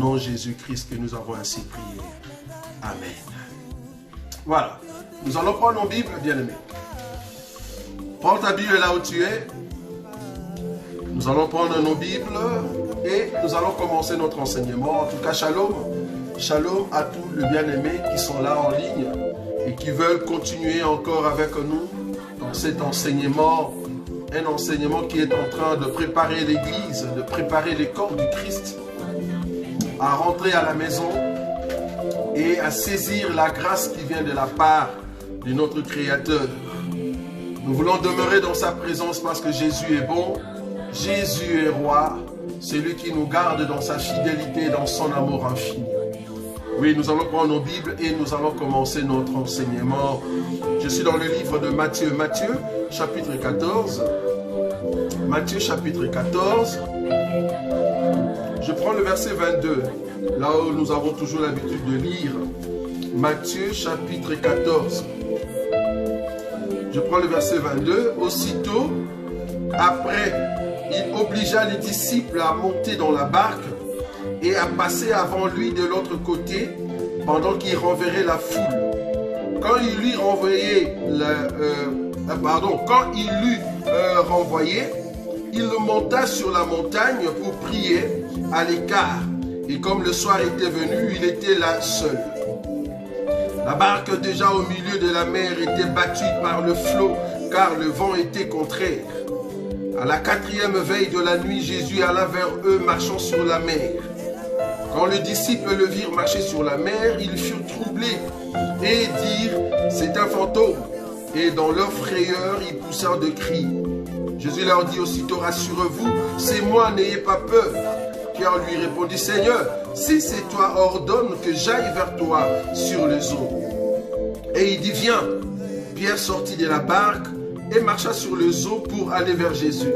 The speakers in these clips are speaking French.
nom de Jésus-Christ que nous avons ainsi prié. Amen. Voilà. Nous allons prendre nos Bibles, bien-aimés. Prends ta Bible là où tu es. Nous allons prendre nos Bibles et nous allons commencer notre enseignement. En tout cas, shalom. Shalom à tous les bien-aimés qui sont là en ligne et qui veulent continuer encore avec nous dans cet enseignement. Un enseignement qui est en train de préparer l'Église, de préparer les corps du Christ à rentrer à la maison et à saisir la grâce qui vient de la part de notre Créateur. Nous voulons demeurer dans sa présence parce que Jésus est bon, Jésus est roi, c'est lui qui nous garde dans sa fidélité et dans son amour infini. Oui, nous allons prendre nos Bibles et nous allons commencer notre enseignement. Je suis dans le livre de Matthieu, Matthieu, chapitre 14. Matthieu, chapitre 14. Je prends le verset 22, là où nous avons toujours l'habitude de lire. Matthieu, chapitre 14. Je prends le verset 22. Aussitôt, après, il obligea les disciples à monter dans la barque et à passer avant lui de l'autre côté, pendant qu'il renverrait la foule. Quand il lui renvoyait, renvoyé, il monta sur la montagne pour prier à l'écart. Et comme le soir était venu, il était là seul. La barque déjà au milieu de la mer était battue par le flot, car le vent était contraire. À la 4e veille de la nuit, Jésus alla vers eux marchant sur la mer. Quand les disciples le virent marcher sur la mer, ils furent troublés et dirent « C'est un fantôme !» Et dans leur frayeur, ils poussèrent de cris. Jésus leur dit aussitôt « Rassurez-vous, c'est moi, n'ayez pas peur !» Pierre lui répondit « Seigneur, si c'est toi, ordonne que j'aille vers toi sur les eaux. » Et il dit « Viens !» Pierre sortit de la barque et marcha sur les eaux pour aller vers Jésus.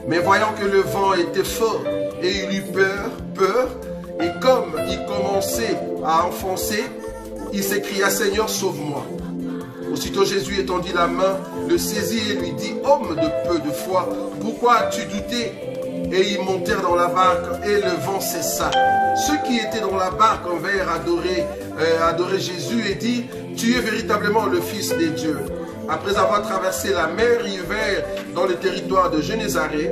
Mais voyant que le vent était fort et il eut peur, et comme il commençait à enfoncer, il s'écria « Seigneur, sauve-moi !» Aussitôt Jésus étendit la main, le saisit et lui dit « Homme de peu de foi, pourquoi as-tu douté ?» Et ils montèrent dans la barque et le vent cessa. Ceux qui étaient dans la barque vinrent adorer Jésus et dirent « Tu es véritablement le Fils des dieux !» Après avoir traversé la mer, ils vinrent dans le territoire de Génézareth.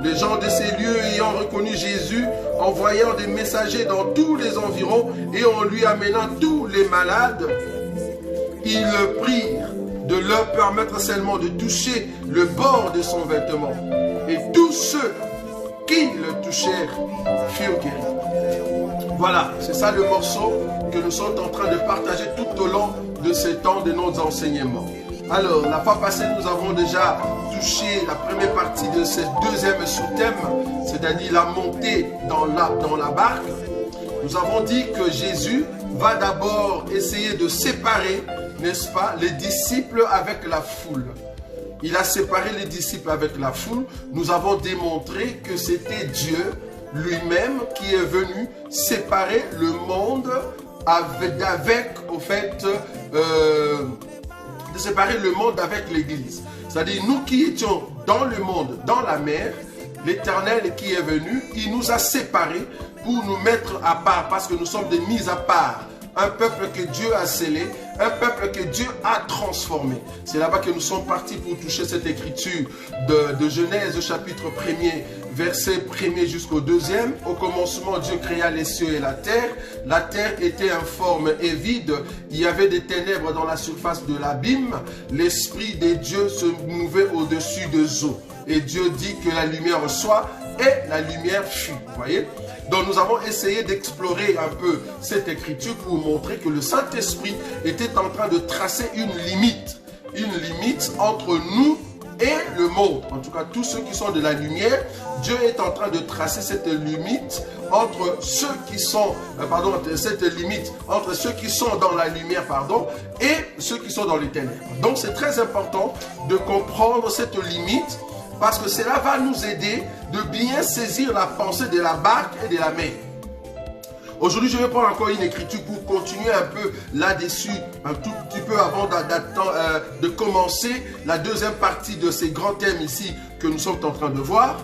Les gens de ces lieux ayant reconnu Jésus, envoyant des messagers dans tous les environs et en lui amenant tous les malades, ils le prirent de leur permettre seulement de toucher le bord de son vêtement. Et tous ceux qui le touchèrent furent guéris. Voilà, c'est ça le morceau que nous sommes en train de partager tout au long de ce temps de nos enseignements. Alors, la fois passée, nous avons déjà touché la première partie de ce deuxième sous-thème, c'est-à-dire la montée dans la barque. Nous avons dit que Jésus va d'abord essayer de séparer, n'est-ce pas, les disciples avec la foule. Il a séparé les disciples avec la foule. Nous avons démontré que c'était Dieu lui-même qui est venu séparer le monde de séparer le monde avec l'Église. C'est-à-dire, nous qui étions dans le monde, dans la mer, l'Éternel qui est venu, il nous a séparés pour nous mettre à part, parce que nous sommes des mis à part. Un peuple que Dieu a scellé, un peuple que Dieu a transformé. C'est là-bas que nous sommes partis pour toucher cette écriture de Genèse, chapitre 1er, verset 1er jusqu'au 2e. Au commencement, Dieu créa les cieux et la terre. La terre était informe et vide. Il y avait des ténèbres dans la surface de l'abîme. L'Esprit de Dieu se mouvait au-dessus des eaux. Et Dieu dit que la lumière soit, et la lumière fut. Vous voyez? Donc nous avons essayé d'explorer un peu cette écriture pour montrer que le Saint-Esprit était en train de tracer une limite entre nous et le monde. En tout cas, tous ceux qui sont de la lumière, Dieu est en train de tracer cette limite entre ceux qui sont, entre ceux qui sont dans la lumière, et ceux qui sont dans les ténèbres. Donc c'est très important de comprendre cette limite, parce que cela va nous aider de bien saisir la pensée de la barque et de la mer. Aujourd'hui, je vais prendre encore une écriture pour continuer un peu là-dessus, un tout petit peu avant de commencer la deuxième partie de ces grands thèmes ici que nous sommes en train de voir.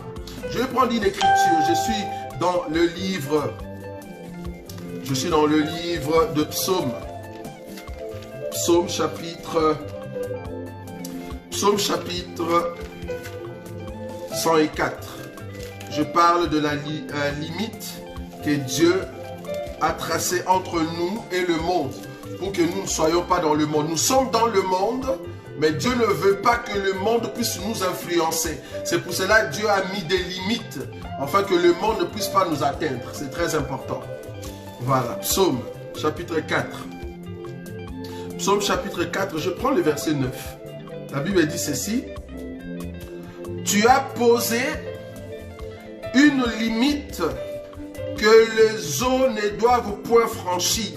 Je vais prendre une écriture. Je suis dans le livre Je suis dans le livre de Psaume. Psaume chapitre 104. Je parle de la limite que Dieu a tracée entre nous et le monde, pour que nous ne soyons pas dans le monde. Nous sommes dans le monde, mais Dieu ne veut pas que le monde puisse nous influencer. C'est pour cela que Dieu a mis des limites, afin que le monde ne puisse pas nous atteindre. C'est très important. Voilà, Psaume chapitre 4. Psaume chapitre 4, je prends le verset 9. La Bible dit ceci. Tu as posé une limite que les eaux ne doivent point franchir,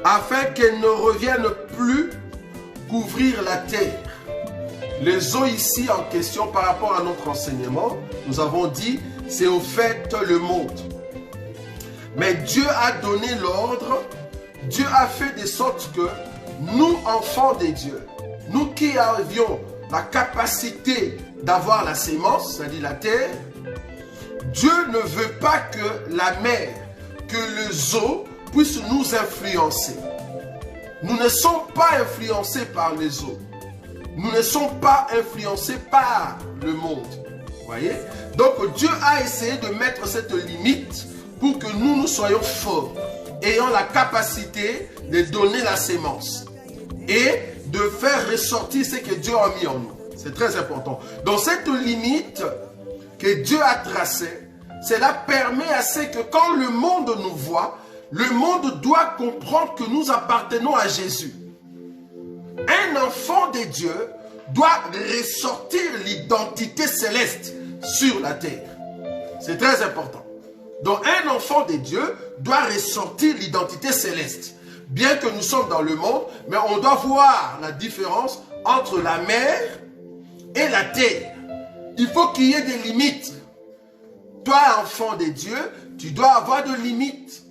afin qu'elles ne reviennent plus couvrir la terre. Les eaux ici en question par rapport à notre enseignement, nous avons dit, c'est au fait le monde. Mais Dieu a donné l'ordre, Dieu a fait de sorte que nous, enfants de Dieu, nous qui avions la capacité d'avoir la sémence, c'est-à-dire la terre, Dieu ne veut pas que la mer, que les eaux puissent nous influencer. Nous ne sommes pas influencés par les eaux. Nous ne sommes pas influencés par le monde. Vous voyez? Donc Dieu a essayé de mettre cette limite pour que nous soyons forts, ayant la capacité de donner la sémence et de faire ressortir ce que Dieu a mis en nous. C'est très important. Donc cette limite que Dieu a tracée, cela permet à ce que quand le monde nous voit, le monde doit comprendre que nous appartenons à Jésus. Un enfant de Dieu doit ressortir l'identité céleste sur la terre. C'est très important. Donc un enfant de Dieu doit ressortir l'identité céleste. Bien que nous sommes dans le monde, mais on doit voir la différence entre la mer et la terre. Il faut qu'il y ait des limites. Toi, enfant de Dieu, tu dois avoir des limites.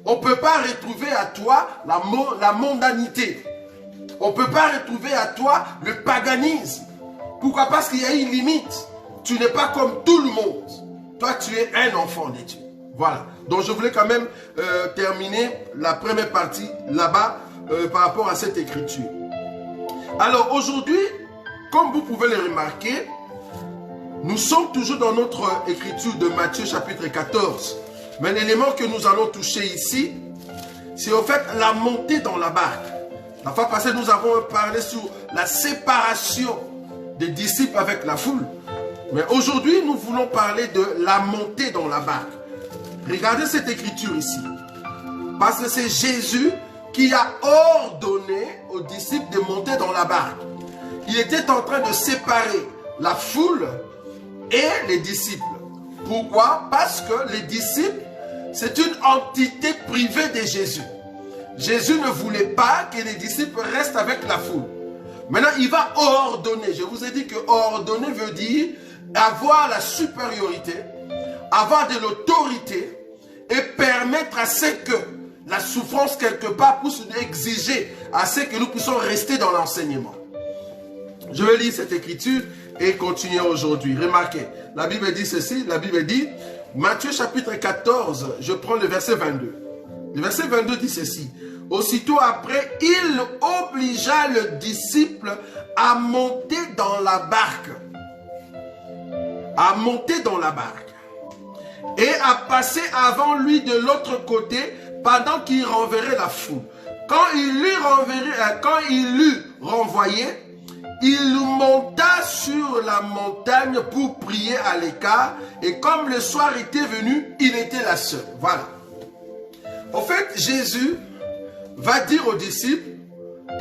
On ne peut pas retrouver à toi la mondanité. On ne peut pas retrouver à toi le paganisme. Pourquoi? Parce qu'il y a une limite. Tu n'es pas comme tout le monde. Toi, tu es un enfant de Dieu. Voilà. Donc, je voulais quand même terminer la première partie là-bas par rapport à cette écriture. Alors, aujourd'hui, comme vous pouvez le remarquer, nous sommes toujours dans notre écriture de Matthieu chapitre 14. Mais l'élément que nous allons toucher ici, c'est au fait la montée dans la barque. La fois passée, nous avons parlé sur la séparation des disciples avec la foule. Mais aujourd'hui, nous voulons parler de la montée dans la barque. Regardez cette écriture ici. Parce que c'est Jésus qui a ordonné aux disciples de monter dans la barque. Il était en train de séparer la foule et les disciples. Pourquoi? Parce que les disciples, c'est une entité privée de Jésus. Jésus ne voulait pas que les disciples restent avec la foule. Maintenant, il va ordonner. Je vous ai dit que ordonner veut dire avoir la supériorité, avoir de l'autorité et permettre à ce que la souffrance quelque part puisse exiger à ce que nous puissions rester dans l'enseignement. Je vais lire cette écriture et continuer aujourd'hui. Remarquez, la Bible dit ceci, la Bible dit, Matthieu chapitre 14, je prends le verset 22. Le verset 22 dit ceci. Aussitôt après, il obligea le disciple à monter dans la barque. À monter dans la barque. Et à passer avant lui de l'autre côté pendant qu'il renverrait la foule. Quand il l'eut renvoyé, il monta sur la montagne pour prier à l'écart. Et comme le soir était venu, il était là seul. Voilà. En fait, Jésus va dire aux disciples,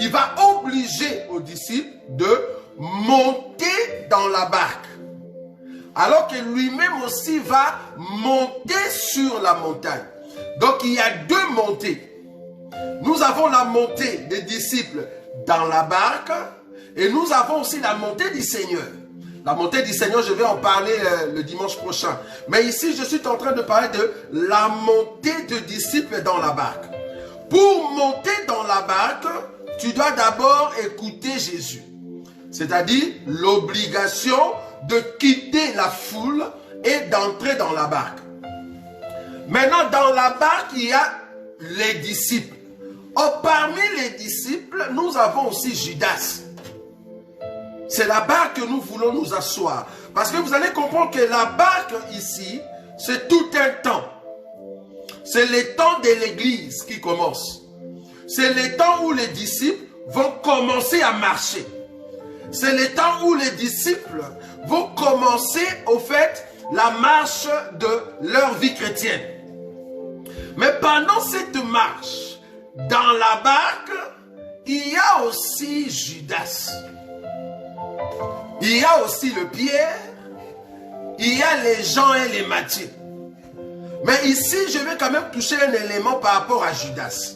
il va obliger aux disciples de monter dans la barque. Alors que lui-même aussi va monter sur la montagne. Donc il y a deux montées. Nous avons la montée des disciples dans la barque et nous avons aussi la montée du Seigneur. La montée du Seigneur, je vais en parler le dimanche prochain. Mais ici, je suis en train de parler de la montée de disciples dans la barque. Pour monter dans la barque, tu dois d'abord écouter Jésus. C'est-à-dire l'obligation de quitter la foule et d'entrer dans la barque. Maintenant, dans la barque, il y a les disciples. Or, parmi les disciples, nous avons aussi Judas. C'est la barque que nous voulons nous asseoir. Parce que vous allez comprendre que la barque ici, c'est tout un temps. C'est le temps de l'église qui commence. C'est le temps où les disciples vont commencer à marcher. C'est le temps où les disciples vont commencer, au fait, la marche de leur vie chrétienne. Mais pendant cette marche, dans la barque, il y a aussi Judas. Il y a aussi le Pierre. Il y a les Jean et les Matthieu. Mais ici, je vais quand même toucher un élément par rapport à Judas.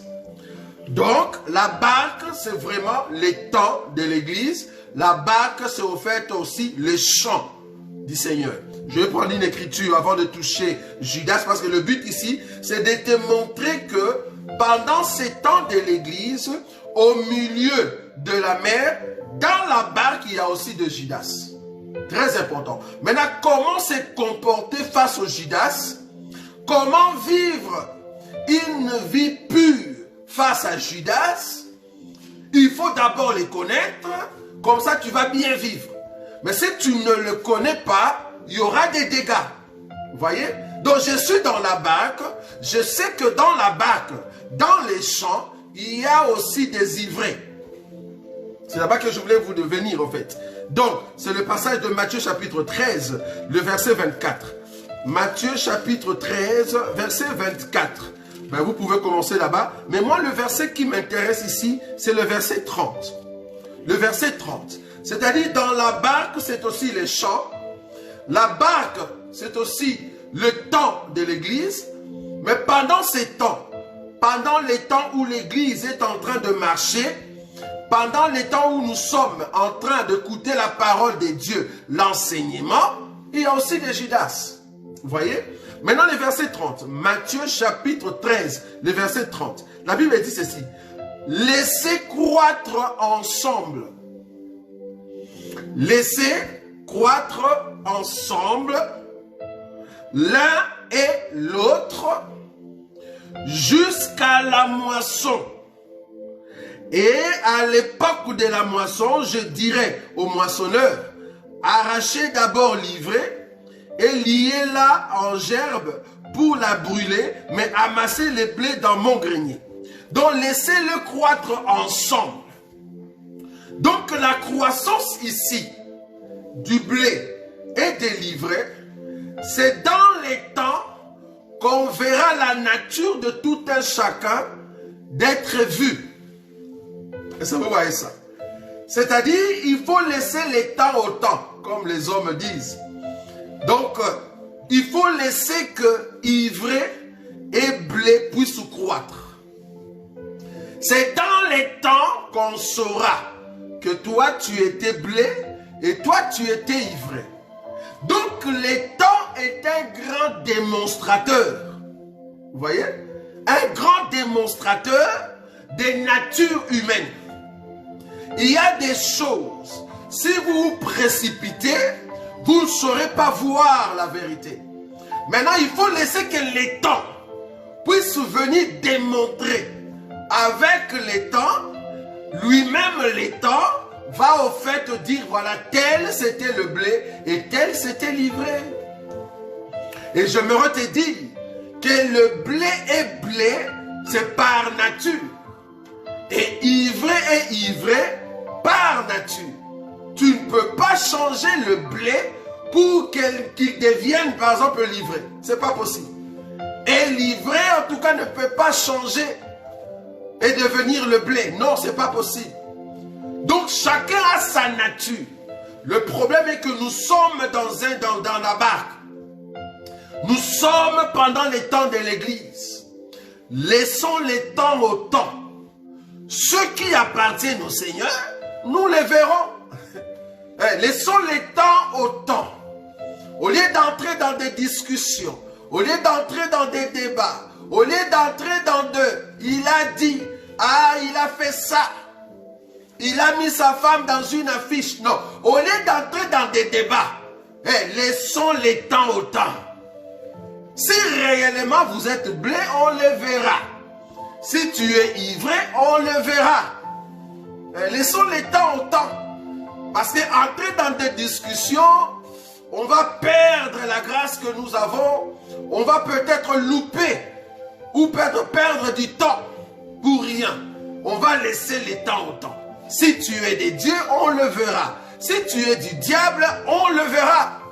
Donc, la barque, c'est vraiment les temps de l'église. La barque, c'est au fait aussi le chant du Seigneur. Je vais prendre une écriture avant de toucher Judas, parce que le but ici, c'est de te montrer que pendant ces temps de l'église, au milieu de la mer, dans la barque, il y a aussi de Judas. Très important. Maintenant, comment se comporter face au Judas? Comment vivre une vie pure face à Judas? Il faut d'abord les connaître, comme ça tu vas bien vivre. Mais si tu ne le connais pas, il y aura des dégâts. Vous voyez? Donc je suis dans la barque, je sais que dans la barque, dans les champs, il y a aussi des ivrés. C'est là-bas que je voulais vous devenir en fait. Donc, c'est le passage de Matthieu chapitre 13, le verset 24. Matthieu chapitre 13, verset 24. Ben, vous pouvez commencer là-bas. Mais moi, le verset qui m'intéresse ici, c'est le verset 30. Le verset 30. C'est-à-dire, dans la barque, c'est aussi les champs. La barque, c'est aussi le temps de l'église. Mais pendant ces temps, pendant les temps où l'église est en train de marcher, pendant les temps où nous sommes en train d'écouter la parole de Dieu, l'enseignement, il y a aussi des Judas. Vous voyez? Maintenant, le verset 30. Matthieu chapitre 13, le verset 30. La Bible dit ceci. Laissez croître ensemble. Laissez croître ensemble l'un et l'autre jusqu'à la moisson. Et à l'époque de la moisson, je dirais aux moissonneurs, arrachez d'abord l'ivraie et liez-la en gerbe pour la brûler, mais amassez les blés dans mon grenier. Donc laissez-le croître ensemble. Donc la croissance ici du blé et des livrets, c'est dans les temps qu'on verra la nature de tout un chacun d'être vu. Est-ce que vous voyez ça? C'est-à-dire, il faut laisser les temps au temps, comme les hommes disent. Donc, il faut laisser que ivraie et blé puissent croître. C'est dans les temps qu'on saura que toi, tu étais blé et toi, tu étais ivraie. Donc, les temps est un grand démonstrateur. Vous voyez? Un grand démonstrateur des natures humaines. Il y a des choses, si vous vous précipitez, vous ne saurez pas voir la vérité. Maintenant, il faut laisser que les temps puissent venir démontrer. Avec les temps, lui-même les temps va au fait dire, voilà, tel c'était le blé et tel c'était l'ivraie. Et j'aimerais te dire que le blé est blé, c'est par nature. Et ivraie est ivraie par nature. Tu ne peux pas changer le blé pour qu'il devienne par exemple l'ivraie. Ce n'est pas possible. Et l'ivraie en tout cas ne peut pas changer et devenir le blé. Non, ce n'est pas possible. Donc chacun a sa nature. Le problème est que nous sommes dans la barque. Nous sommes pendant les temps de l'église. Laissons les temps au temps. Ceux qui appartiennent au Seigneur, nous les verrons. Laissons les temps au temps. Au lieu d'entrer dans des discussions, au lieu d'entrer dans des débats, au lieu d'entrer dans il a dit, ah, il a fait ça. Il a mis sa femme dans une affiche. Non, au lieu d'entrer dans des débats, laissons les temps au temps. Si réellement vous êtes blé, on le verra. Si tu es ivré, on le verra. Laissons les temps au temps. Parce qu'entrer dans des discussions, on va perdre la grâce que nous avons. On va peut-être louper ou peut-être perdre du temps pour rien. On va laisser les temps au temps. Si tu es de Dieu, on le verra. Si tu es du diable, on le verra.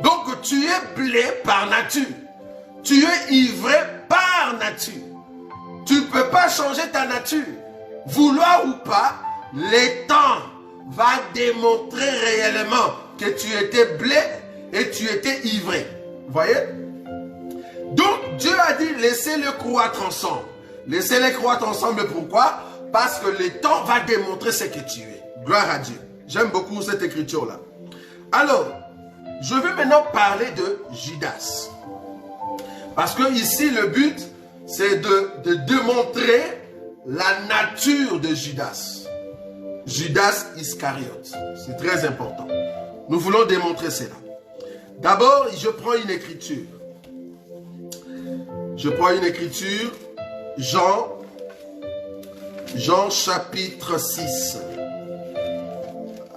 Donc tu es blé par nature. Tu es ivré par nature. Tu ne peux pas changer ta nature. Vouloir ou pas, le temps va démontrer réellement que tu étais blé et tu étais ivré. Vous voyez? Donc Dieu a dit laissez-les croître ensemble. Laissez-les croître ensemble, pourquoi? Parce que le temps va démontrer ce que tu es. Gloire à Dieu. J'aime beaucoup cette écriture-là. Alors, je vais maintenant parler de Judas. Parce que ici, le but, c'est de démontrer la nature de Judas. Judas Iscariote. C'est très important. Nous voulons démontrer cela. D'abord, je prends une écriture. Je prends une écriture. Jean chapitre 6.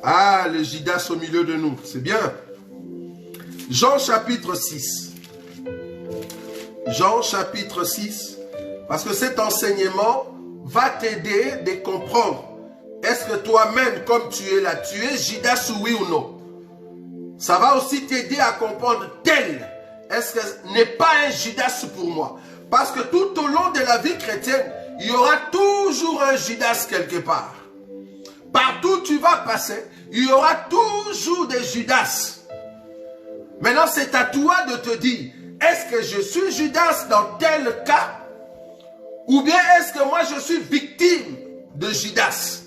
Ah, le Judas au milieu de nous. C'est bien. Jean chapitre 6. Jean chapitre 6. Parce que cet enseignement va t'aider de comprendre. Est-ce que toi-même, comme tu es là, tu es Judas, oui ou non? Ça va aussi t'aider à comprendre tel. Est-ce que ce n'est pas un Judas pour moi? Parce que tout au long de la vie chrétienne, il y aura toujours un Judas quelque part. Partout où tu vas passer, il y aura toujours des Judas. Maintenant, c'est à toi de te dire, est-ce que je suis Judas dans tel cas? Ou bien est-ce que moi je suis victime de Judas?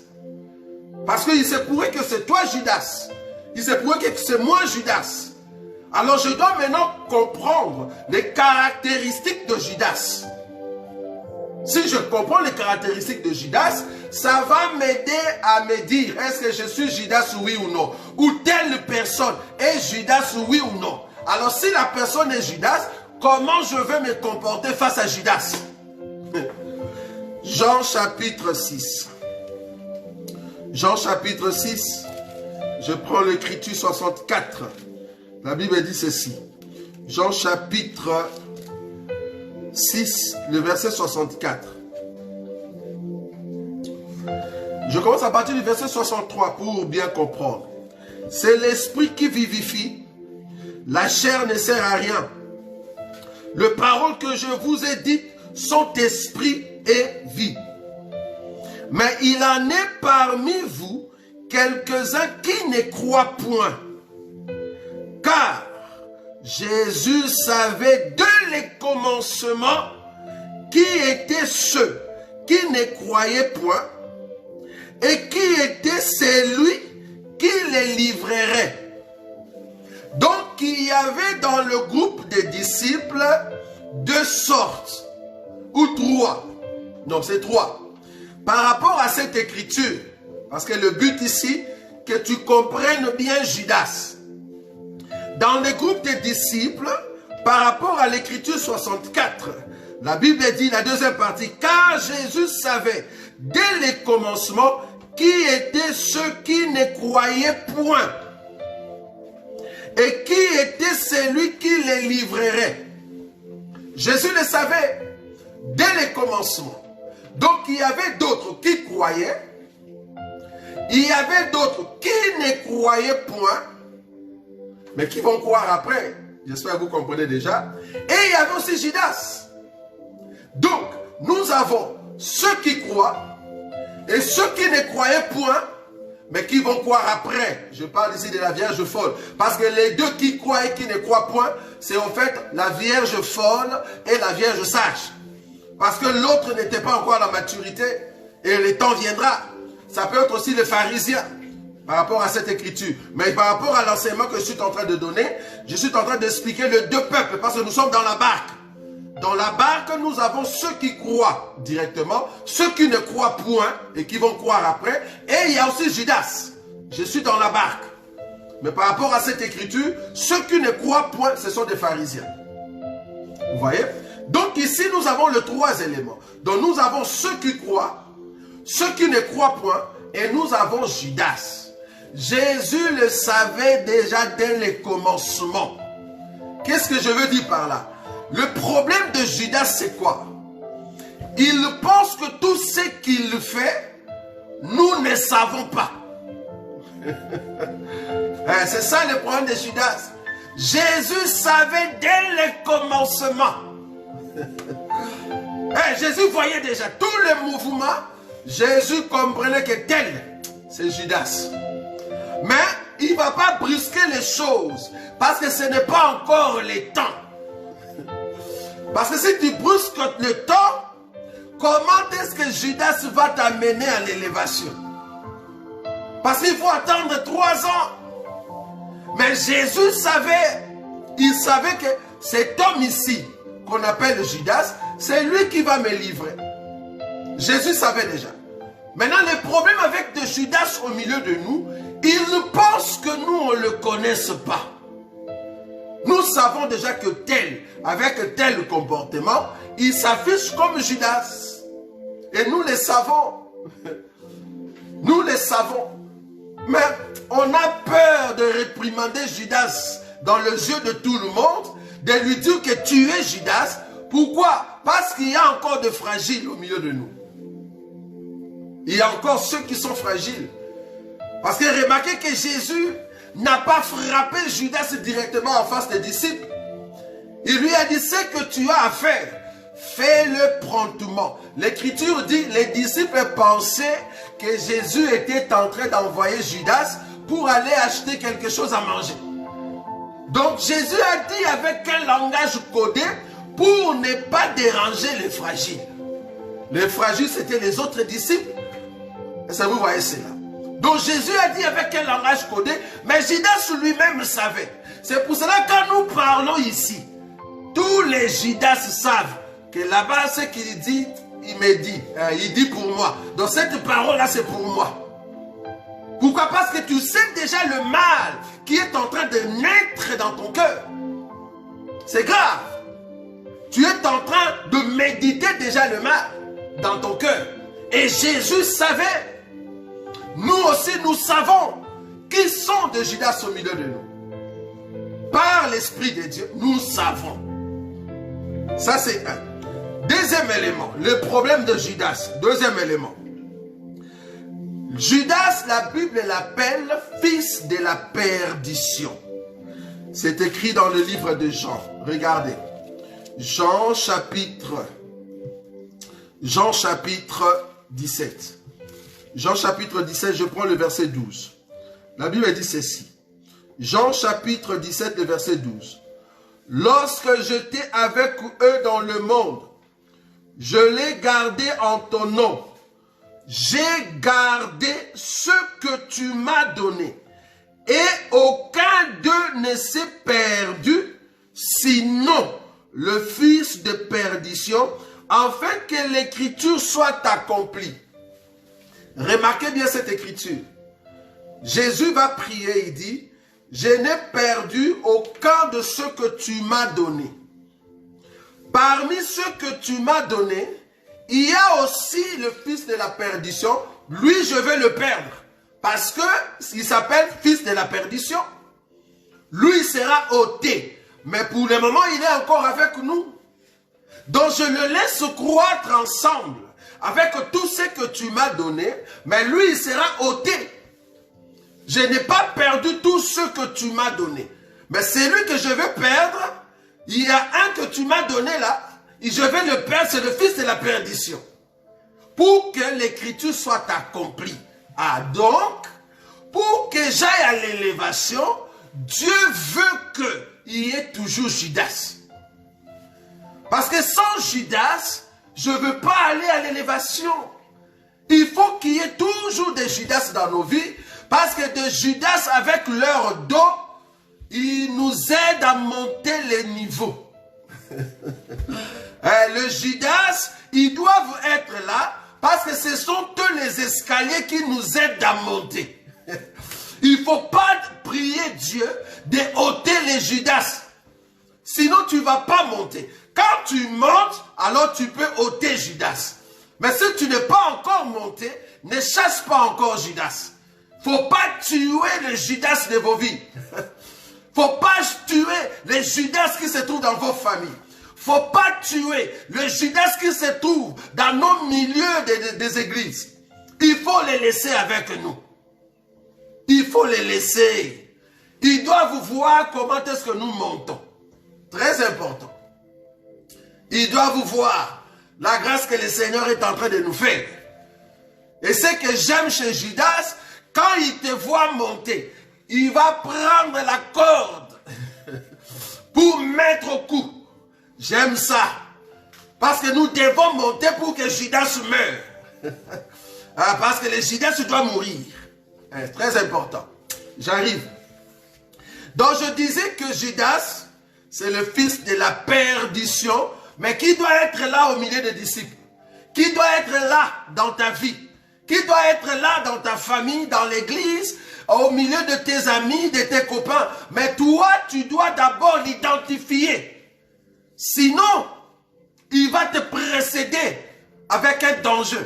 Parce qu'il se pourrait que c'est toi Judas. Il se pourrait que c'est moi Judas. Alors je dois maintenant comprendre les caractéristiques de Judas. Si je comprends les caractéristiques de Judas, ça va m'aider à me dire, est-ce que je suis Judas oui ou non? Ou telle personne est Judas oui ou non? Alors si la personne est Judas, comment je vais me comporter face à Judas? Jean chapitre 6. Jean chapitre 6, je prends l'écriture 64. La Bible dit ceci. Jean chapitre 6, le verset 64. Je commence à partir du verset 63 pour bien comprendre. C'est l'esprit qui vivifie. La chair ne sert à rien. Les paroles que je vous ai dites sont esprit et vie. Mais il en est parmi vous quelques-uns qui ne croient point. Car Jésus savait dès les commencements qui étaient ceux qui ne croyaient point et qui était celui qui les livrerait. Donc il y avait dans le groupe des disciples deux sortes, ou trois. Non, c'est trois. Par rapport à cette écriture, parce que le but ici, que tu comprennes bien Judas. Dans le groupe des disciples, par rapport à l'écriture 64, la Bible dit, la deuxième partie, car Jésus savait dès les commencements qui étaient ceux qui ne croyaient point et qui était celui qui les livrerait. Jésus le savait dès les commencements. Donc il y avait d'autres qui croyaient, il y avait d'autres qui ne croyaient point, mais qui vont croire après. J'espère que vous comprenez déjà. Et il y avait aussi Judas. Donc, nous avons ceux qui croient et ceux qui ne croyaient point, mais qui vont croire après. Je parle ici de la Vierge folle. Parce que les deux qui croient et qui ne croient point, c'est en fait la Vierge folle et la Vierge sage. Parce que l'autre n'était pas encore à la maturité et le temps viendra. Ça peut être aussi les pharisiens par rapport à cette écriture. Mais par rapport à l'enseignement que je suis en train de donner, je suis en train d'expliquer les deux peuples parce que nous sommes dans la barque. Dans la barque, nous avons ceux qui croient directement, ceux qui ne croient point et qui vont croire après. Et il y a aussi Judas. Je suis dans la barque. Mais par rapport à cette écriture, ceux qui ne croient point, ce sont des pharisiens. Vous voyez? Donc ici, nous avons les trois éléments. Donc nous avons ceux qui croient, ceux qui ne croient point, et nous avons Judas. Jésus le savait déjà dès le commencement. Qu'est-ce que je veux dire par là? Le problème de Judas, c'est quoi? Il pense que tout ce qu'il fait, nous ne savons pas. C'est ça le problème de Judas. Jésus savait dès le commencement. Jésus voyait déjà tous les mouvements. Jésus comprenait que tel, c'est Judas. Mais il ne va pas brusquer les choses parce que ce n'est pas encore le temps. Parce que si tu brusques le temps, comment est-ce que Judas va t'amener à l'élévation? Parce qu'il faut attendre 3 ans. Mais Jésus savait, il savait que cet homme ici, qu'on appelle Judas, c'est lui qui va me livrer. Jésus savait déjà. Maintenant, le problème avec de Judas au milieu de nous, il pense que nous, on ne le connaisse pas. Nous savons déjà que tel, avec tel comportement, il s'affiche comme Judas. Et nous le savons. Nous le savons. Mais on a peur de réprimander Judas dans les yeux de tout le monde, de lui dire que tu es Judas. Pourquoi? Parce qu'il y a encore de fragiles au milieu de nous. Il y a encore ceux qui sont fragiles. Parce que remarquez que Jésus n'a pas frappé Judas directement en face des disciples. Il lui a dit, ce que tu as à faire, fais-le promptement. L'Écriture dit, les disciples pensaient que Jésus était en train d'envoyer Judas pour aller acheter quelque chose à manger. Donc Jésus a dit avec un langage codé pour ne pas déranger les fragiles. Les fragiles, c'était les autres disciples. Et ça, vous voyez cela. Donc Jésus a dit avec un langage codé, mais Judas lui-même savait. C'est pour cela que quand nous parlons ici, tous les Judas savent que là-bas, ce qu'il dit, il me dit. Il dit pour moi. Donc cette parole-là, c'est pour moi. Pourquoi? Parce que tu sais déjà le mal qui est en train de naître dans ton cœur. C'est grave. Tu es en train de méditer déjà le mal dans ton cœur. Et Jésus savait. Nous aussi, nous savons qui sont de Judas au milieu de nous. Par l'Esprit de Dieu, nous savons. Ça, c'est un. Deuxième élément, le problème de Judas. Deuxième élément. Judas, la Bible l'appelle fils de la perdition. C'est écrit dans le livre de Jean. Regardez. Jean chapitre 17. Jean chapitre 17, je prends le verset 12. La Bible dit ceci. Jean chapitre 17, le verset 12. Lorsque j'étais avec eux dans le monde, je l'ai gardé en ton nom. J'ai gardé ce que tu m'as donné. Et aucun d'eux ne s'est perdu, sinon le fils de perdition, afin que l'écriture soit accomplie. Remarquez bien cette écriture. Jésus va prier, il dit, je n'ai perdu aucun de ceux que tu m'as donné. Parmi ceux que tu m'as donné, il y a aussi le fils de la perdition. Lui, je vais le perdre. Parce qu'il s'appelle fils de la perdition. Lui, il sera ôté. Mais pour le moment, il est encore avec nous. Donc, je le laisse croître ensemble avec tout ce que tu m'as donné. Mais lui, il sera ôté. Je n'ai pas perdu tout ce que tu m'as donné. Mais celui que je vais perdre, il y a un que tu m'as donné là. Et je vais le perdre, c'est le fils de la perdition. Pour que l'écriture soit accomplie. Ah, donc, pour que j'aille à l'élévation, Dieu veut qu'il y ait toujours Judas. Parce que sans Judas, je ne veux pas aller à l'élévation. Il faut qu'il y ait toujours des Judas dans nos vies. Parce que des Judas, avec leur dos, ils nous aident à monter les niveaux. Le Judas, ils doivent être là parce que ce sont eux les escaliers qui nous aident à monter. Il ne faut pas prier Dieu de ôter les Judas. Sinon, tu ne vas pas monter. Quand tu montes, alors tu peux ôter Judas. Mais si tu n'es pas encore monté, ne chasse pas encore Judas. Faut pas tuer le Judas de vos vies. Faut pas tuer les Judas qui se trouvent dans vos familles. Faut pas tuer le Judas qui se trouve dans nos milieux des églises. Il faut les laisser avec nous. Il faut les laisser. Ils doivent voir comment est-ce que nous montons. Très important. Ils doivent voir la grâce que le Seigneur est en train de nous faire. Et ce que j'aime chez Judas, quand il te voit monter, il va prendre la corde pour mettre au cou. J'aime ça. Parce que nous devons monter pour que Judas meure. Parce que le Judas doit mourir. Très important. J'arrive. Donc je disais que Judas, c'est le fils de la perdition, mais qui doit être là au milieu des disciples. Qui doit être là dans ta vie. Qui doit être là dans ta famille, dans l'église, au milieu de tes amis, de tes copains. Mais toi, tu dois d'abord l'identifier. Sinon, il va te précéder avec un danger.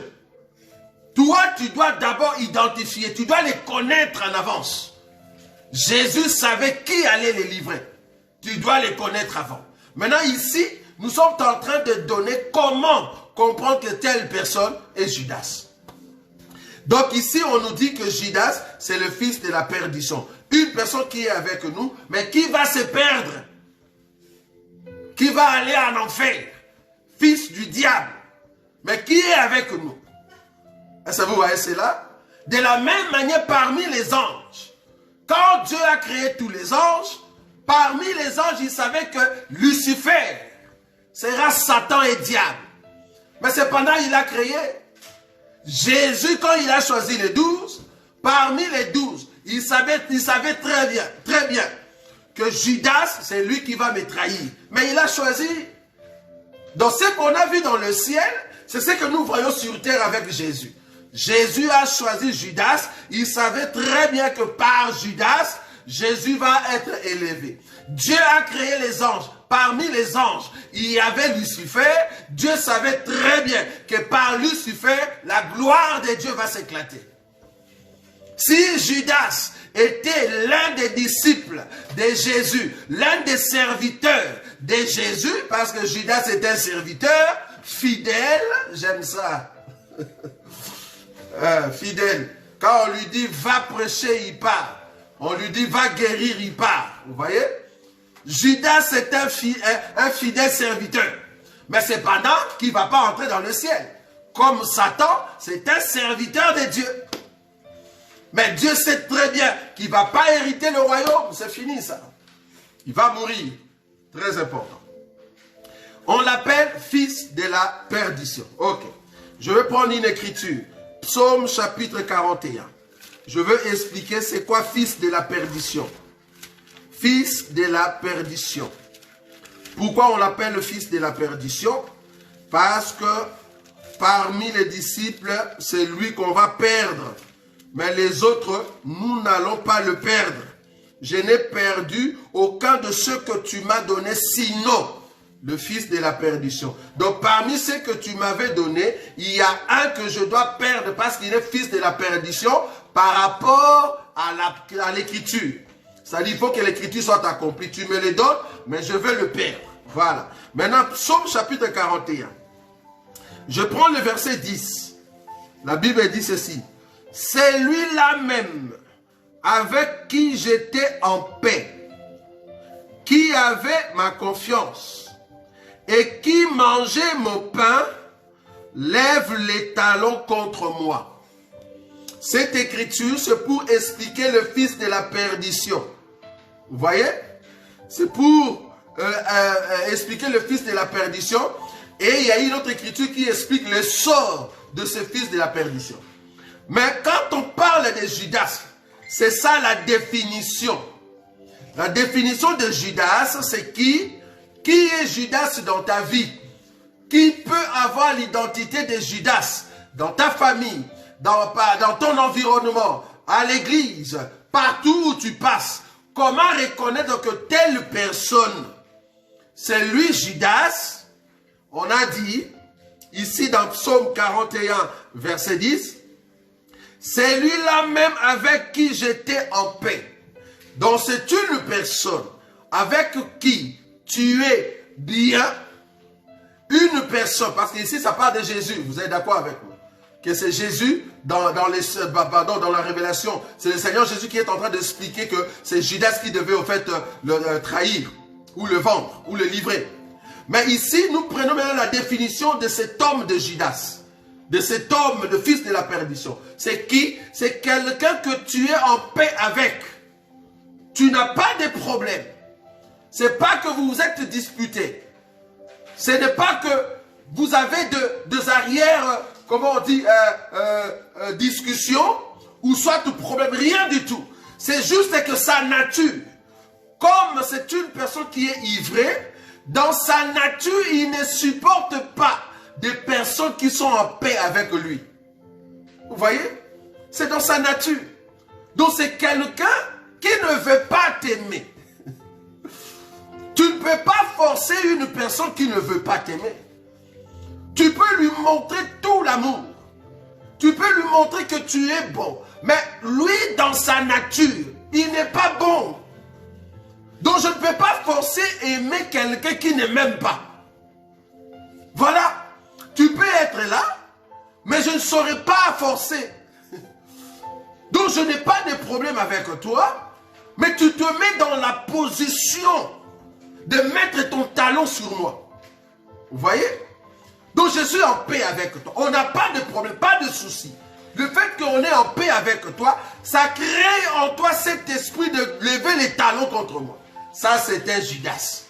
Toi, tu dois d'abord identifier. Tu dois les connaître en avance. Jésus savait qui allait les livrer. Tu dois les connaître avant. Maintenant, ici, nous sommes en train de donner comment comprendre que telle personne est Judas. Donc ici, on nous dit que Judas, c'est le fils de la perdition. Une personne qui est avec nous, mais qui va se perdre. Qui va aller en enfer. Fils du diable. Mais qui est avec nous. Est-ce que vous voyez cela? De la même manière, parmi les anges. Quand Dieu a créé tous les anges, parmi les anges, il savait que Lucifer sera Satan et diable. Mais cependant, il a créé Jésus, quand il a choisi les 12, parmi les 12, il savait très bien que Judas, c'est lui qui va me trahir. Mais il a choisi. Donc ce qu'on a vu dans le ciel, c'est ce que nous voyons sur terre avec Jésus. Jésus a choisi Judas. Il savait très bien que par Judas, Jésus va être élevé. Dieu a créé les anges. Parmi les anges, il y avait Lucifer. Dieu savait très bien que par Lucifer, la gloire de Dieu va s'éclater. Si Judas était l'un des disciples de Jésus, l'un des serviteurs de Jésus, parce que Judas est un serviteur fidèle, j'aime ça. Fidèle. Quand on lui dit va prêcher, il part. On lui dit va guérir, il part. Vous voyez? Judas est un fidèle serviteur. Mais cependant, qui ne va pas entrer dans le ciel. Comme Satan, c'est un serviteur de Dieu. Mais Dieu sait très bien qu'il ne va pas hériter le royaume. C'est fini ça. Il va mourir. Très important. On l'appelle fils de la perdition. Ok. Je vais prendre une écriture. Psaume chapitre 41. Je veux expliquer c'est quoi fils de la perdition. Fils de la perdition. Pourquoi on l'appelle le fils de la perdition? Parce que parmi les disciples, c'est lui qu'on va perdre. Mais les autres, nous n'allons pas le perdre. Je n'ai perdu aucun de ceux que tu m'as donné, sinon le fils de la perdition. Donc parmi ceux que tu m'avais donné, il y a un que je dois perdre parce qu'il est fils de la perdition par rapport à l'écriture. C'est-à-dire, il faut que l'écriture soit accomplie. Tu me le donnes, mais je veux le perdre. Voilà. Maintenant, Psaume chapitre 41. Je prends le verset 10. La Bible dit ceci. C'est lui-là même avec qui j'étais en paix, qui avait ma confiance et qui mangeait mon pain, lève les talons contre moi. Cette écriture, c'est pour expliquer le fils de la perdition. Vous voyez? C'est pour expliquer le fils de la perdition. Et il y a une autre écriture qui explique le sort de ce fils de la perdition. Mais quand on parle de Judas, c'est ça la définition. La définition de Judas, c'est qui? Qui est Judas dans ta vie? Qui peut avoir l'identité de Judas dans ta famille, dans ton environnement, à l'église, partout où tu passes? Comment reconnaître que telle personne, c'est lui Judas, on a dit, ici dans Psaume 41, verset 10, c'est lui-là même avec qui j'étais en paix. Donc c'est une personne avec qui tu es bien. Une personne, parce qu'ici ça parle de Jésus, vous êtes d'accord avec moi? Que c'est Jésus, dans la révélation, c'est le Seigneur Jésus qui est en train d'expliquer que c'est Judas qui devait au fait le trahir, ou le vendre, ou le livrer. Mais ici, nous prenons maintenant la définition de cet homme de Judas, de cet homme, de fils de la perdition. C'est qui? C'est quelqu'un que tu es en paix avec. Tu n'as pas de problème. C'est pas que vous vous êtes disputés. Ce n'est pas que vous avez des arrières, comment on dit, discussions, ou soit de problème, rien du tout. C'est juste que sa nature, comme c'est une personne qui est ivrée, dans sa nature, il ne supporte pas des personnes qui sont en paix avec lui. Vous voyez? C'est dans sa nature. Donc c'est quelqu'un qui ne veut pas t'aimer. Tu ne peux pas forcer une personne qui ne veut pas t'aimer. Tu peux lui montrer tout l'amour. Tu peux lui montrer que tu es bon. Mais lui, dans sa nature, il n'est pas bon. Donc je ne peux pas forcer aimer quelqu'un qui ne m'aime pas. Voilà. Tu peux être là, mais je ne saurais pas forcer. Donc je n'ai pas de problème avec toi, mais tu te mets dans la position de mettre ton talon sur moi. Vous voyez? Donc je suis en paix avec toi. On n'a pas de problème, pas de souci. Le fait qu'on est en paix avec toi, ça crée en toi cet esprit de lever les talons contre moi. Ça, c'était Judas.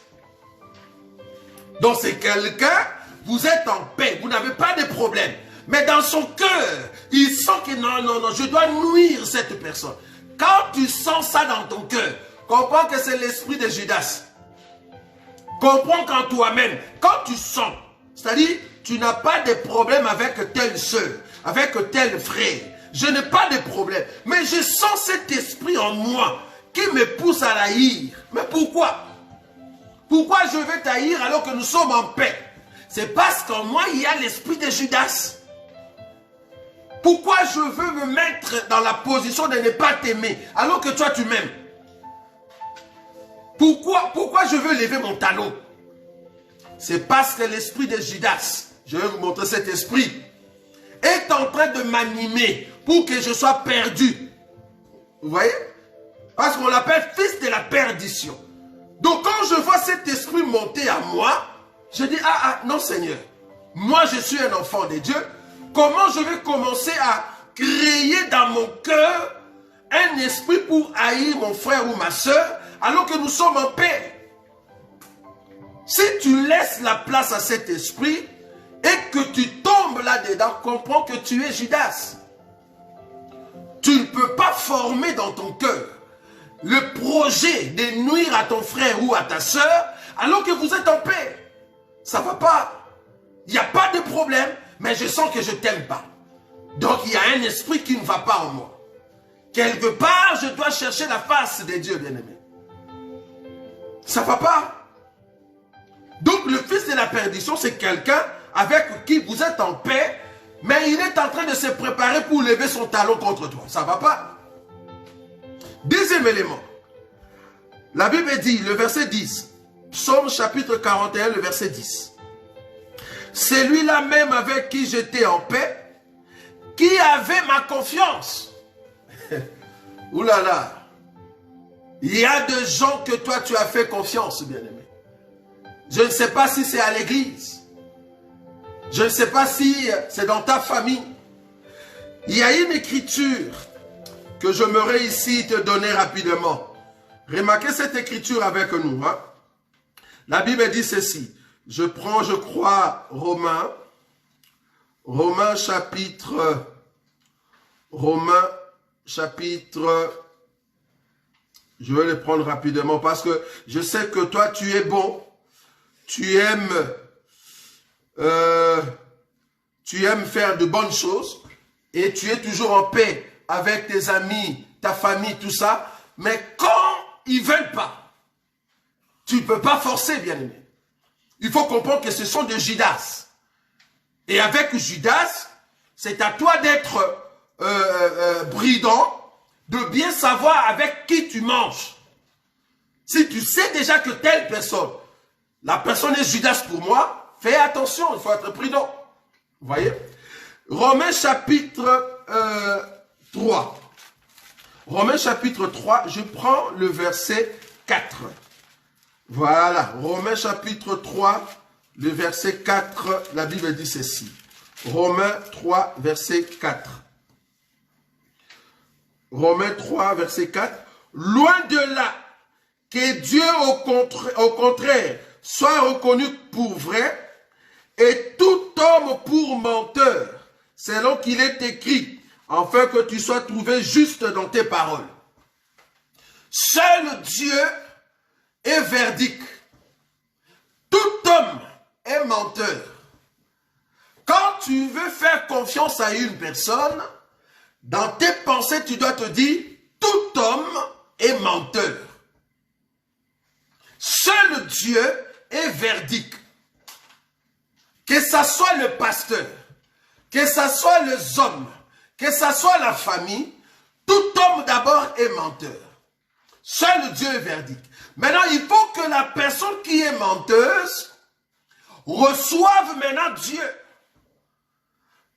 Donc c'est quelqu'un, vous êtes en paix, vous n'avez pas de problème. Mais dans son cœur, il sent que non, non, non, je dois nuire cette personne. Quand tu sens ça dans ton cœur, comprends que c'est l'esprit de Judas. Comprends qu'en toi-même, quand tu sens, c'est-à-dire, tu n'as pas de problème avec telle soeur, avec tel frère. Je n'ai pas de problème. Mais je sens cet esprit en moi qui me pousse à l'haïr. Mais pourquoi? Pourquoi je vais t'haïr alors que nous sommes en paix? C'est parce qu'en moi, il y a l'esprit de Judas. Pourquoi je veux me mettre dans la position de ne pas t'aimer alors que toi tu m'aimes? Pourquoi je veux lever mon talon? C'est parce que l'esprit de Judas, je vais vous montrer cet esprit, est en train de m'animer pour que je sois perdu. Vous voyez? Parce qu'on l'appelle fils de la perdition. Donc quand je vois cet esprit monter à moi, je dis, non Seigneur, moi je suis un enfant de Dieu, comment je vais commencer à créer dans mon cœur un esprit pour haïr mon frère ou ma soeur alors que nous sommes en paix? Si tu laisses la place à cet esprit et que tu tombes là-dedans, comprends que tu es Judas. Tu ne peux pas former dans ton cœur le projet de nuire à ton frère ou à ta soeur alors que vous êtes en paix. Ça ne va pas. Il n'y a pas de problème, mais je sens que je ne t'aime pas. Donc il y a un esprit qui ne va pas en moi. Quelque part, je dois chercher la face de Dieu, bien-aimé. Ça ne va pas. Donc le fils de la perdition, c'est quelqu'un avec qui vous êtes en paix, mais il est en train de se préparer pour lever son talon contre toi. Ça ne va pas. Deuxième élément. La Bible dit, le verset 10, Psaume chapitre 41, le verset 10. C'est lui-là même avec qui j'étais en paix, qui avait ma confiance. Ouh là là. Il y a des gens que toi tu as fait confiance, bien-aimé. Je ne sais pas si c'est à l'église. Je ne sais pas si c'est dans ta famille. Il y a une écriture que j'aimerais ici te donner rapidement. Remarquez cette écriture avec nous. Hein? La Bible dit ceci. Je prends, je crois, Romains chapitre, je vais le prendre rapidement parce que je sais que toi tu es bon, tu aimes faire de bonnes choses et tu es toujours en paix avec tes amis, ta famille, tout ça, mais quand ils ne veulent pas, tu ne peux pas forcer, bien-aimé. il faut comprendre que ce sont des Judas. Et avec Judas, c'est à toi d'être brillant, de bien savoir avec qui tu manges. Si tu sais déjà que telle personne, la personne est Judas pour moi, fais attention, il faut être prudent. Vous voyez? Romains chapitre 3. Romains chapitre 3, je prends le verset 4. Voilà, Romains chapitre 3, le verset 4, la Bible dit ceci. Romains 3, verset 4. Romains 3, verset 4. Loin de là, que Dieu au contraire soit reconnu pour vrai et tout homme pour menteur, selon qu'il est écrit, afin que tu sois trouvé juste dans tes paroles. Seul Dieu est verdict. Tout homme est menteur. Quand tu veux faire confiance à une personne, dans tes pensées, tu dois te dire, tout homme est menteur. Seul Dieu est verdict. Que ça soit le pasteur, que ça soit les hommes, que ça soit la famille, tout homme d'abord est menteur. Seul Dieu est verdict. Maintenant, il faut que la personne qui est menteuse reçoive maintenant Dieu.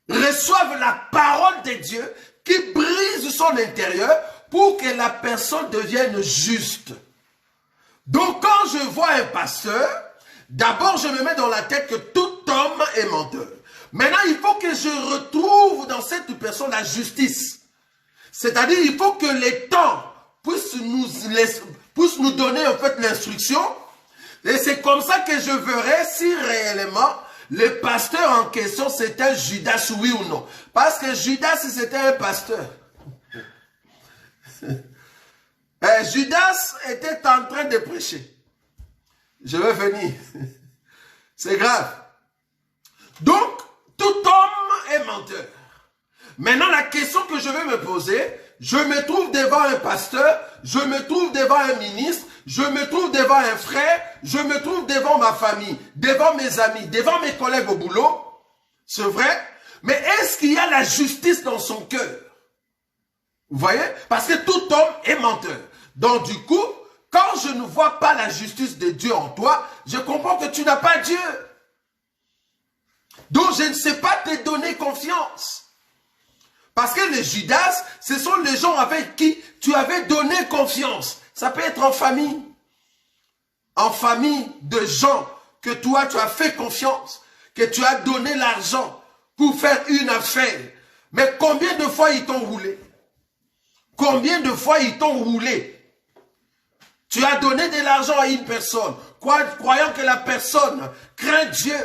Reçoive la parole de Dieu qui brise son intérieur pour que la personne devienne juste. Donc, quand je vois un pasteur, d'abord, je me mets dans la tête que tout homme est menteur. Maintenant, il faut que je retrouve dans cette personne la justice. C'est-à-dire, il faut que les temps puissent nous donner en fait l'instruction. Et c'est comme ça que je verrai si réellement le pasteur en question c'était Judas, oui ou non. Parce que Judas, c'était un pasteur. Judas était en train de prêcher. Je vais venir. C'est grave. Donc, tout homme est menteur. Maintenant, la question que je vais me poser, je me trouve devant un pasteur, je me trouve devant un ministre, je me trouve devant un frère, je me trouve devant ma famille, devant mes amis, devant mes collègues au boulot. C'est vrai. Mais est-ce qu'il y a la justice dans son cœur? Vous voyez? Parce que tout homme est menteur. Donc du coup, quand je ne vois pas la justice de Dieu en toi, je comprends que tu n'as pas Dieu. Donc je ne sais pas te donner confiance. Parce que les Judas, ce sont les gens avec qui tu avais donné confiance. Ça peut être en famille. En famille de gens que toi tu as fait confiance. Que tu as donné l'argent pour faire une affaire. Mais combien de fois ils t'ont roulé? Combien de fois ils t'ont roulé? Tu as donné de l'argent à une personne, croyant que la personne craint Dieu.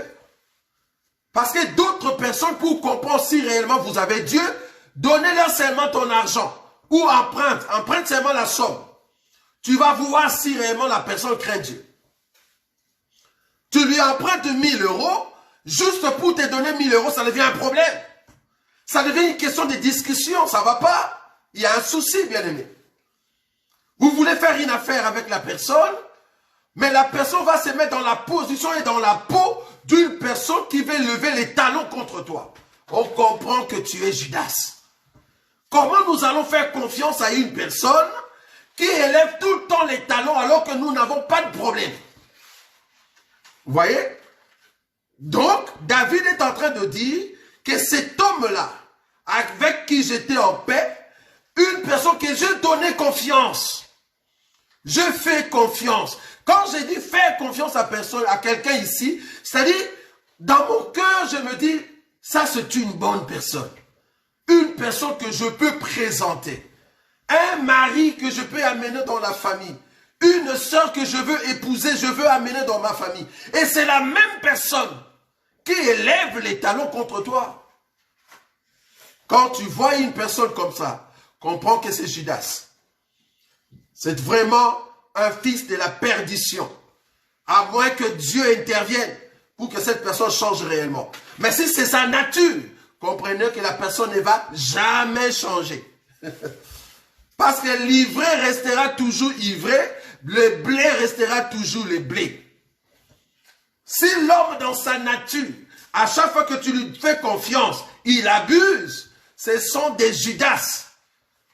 Parce que d'autres personnes, pour comprendre si réellement vous avez Dieu, donnez-leur seulement ton argent. Ou emprunte seulement la somme. Tu vas voir si réellement la personne craint Dieu. Tu lui empruntes 1000 €, juste pour te donner 1000 €, ça devient un problème. Ça devient une question de discussion, ça ne va pas. Il y a un souci, bien aimé. Vous voulez faire une affaire avec la personne, mais la personne va se mettre dans la position et dans la peau d'une personne qui veut lever les talons contre toi. On comprend que tu es Judas. Comment nous allons faire confiance à une personne qui élève tout le temps les talons alors que nous n'avons pas de problème? Vous voyez? Donc, David est en train de dire que cet homme-là, avec qui j'étais en paix, une personne que je donnais confiance. Je fais confiance. Quand je dis faire confiance à quelqu'un ici, c'est-à-dire, dans mon cœur, je me dis, ça c'est une bonne personne. Une personne que je peux présenter. Un mari que je peux amener dans la famille. Une sœur que je veux épouser, je veux amener dans ma famille. Et c'est la même personne qui élève les talons contre toi. Quand tu vois une personne comme ça, comprends que c'est Judas. C'est vraiment un fils de la perdition. À moins que Dieu intervienne pour que cette personne change réellement. Mais si c'est sa nature, comprenez que la personne ne va jamais changer. Parce que l'ivraie restera toujours ivré, le blé restera toujours le blé. Si l'homme dans sa nature, à chaque fois que tu lui fais confiance, il abuse, ce sont des Judas.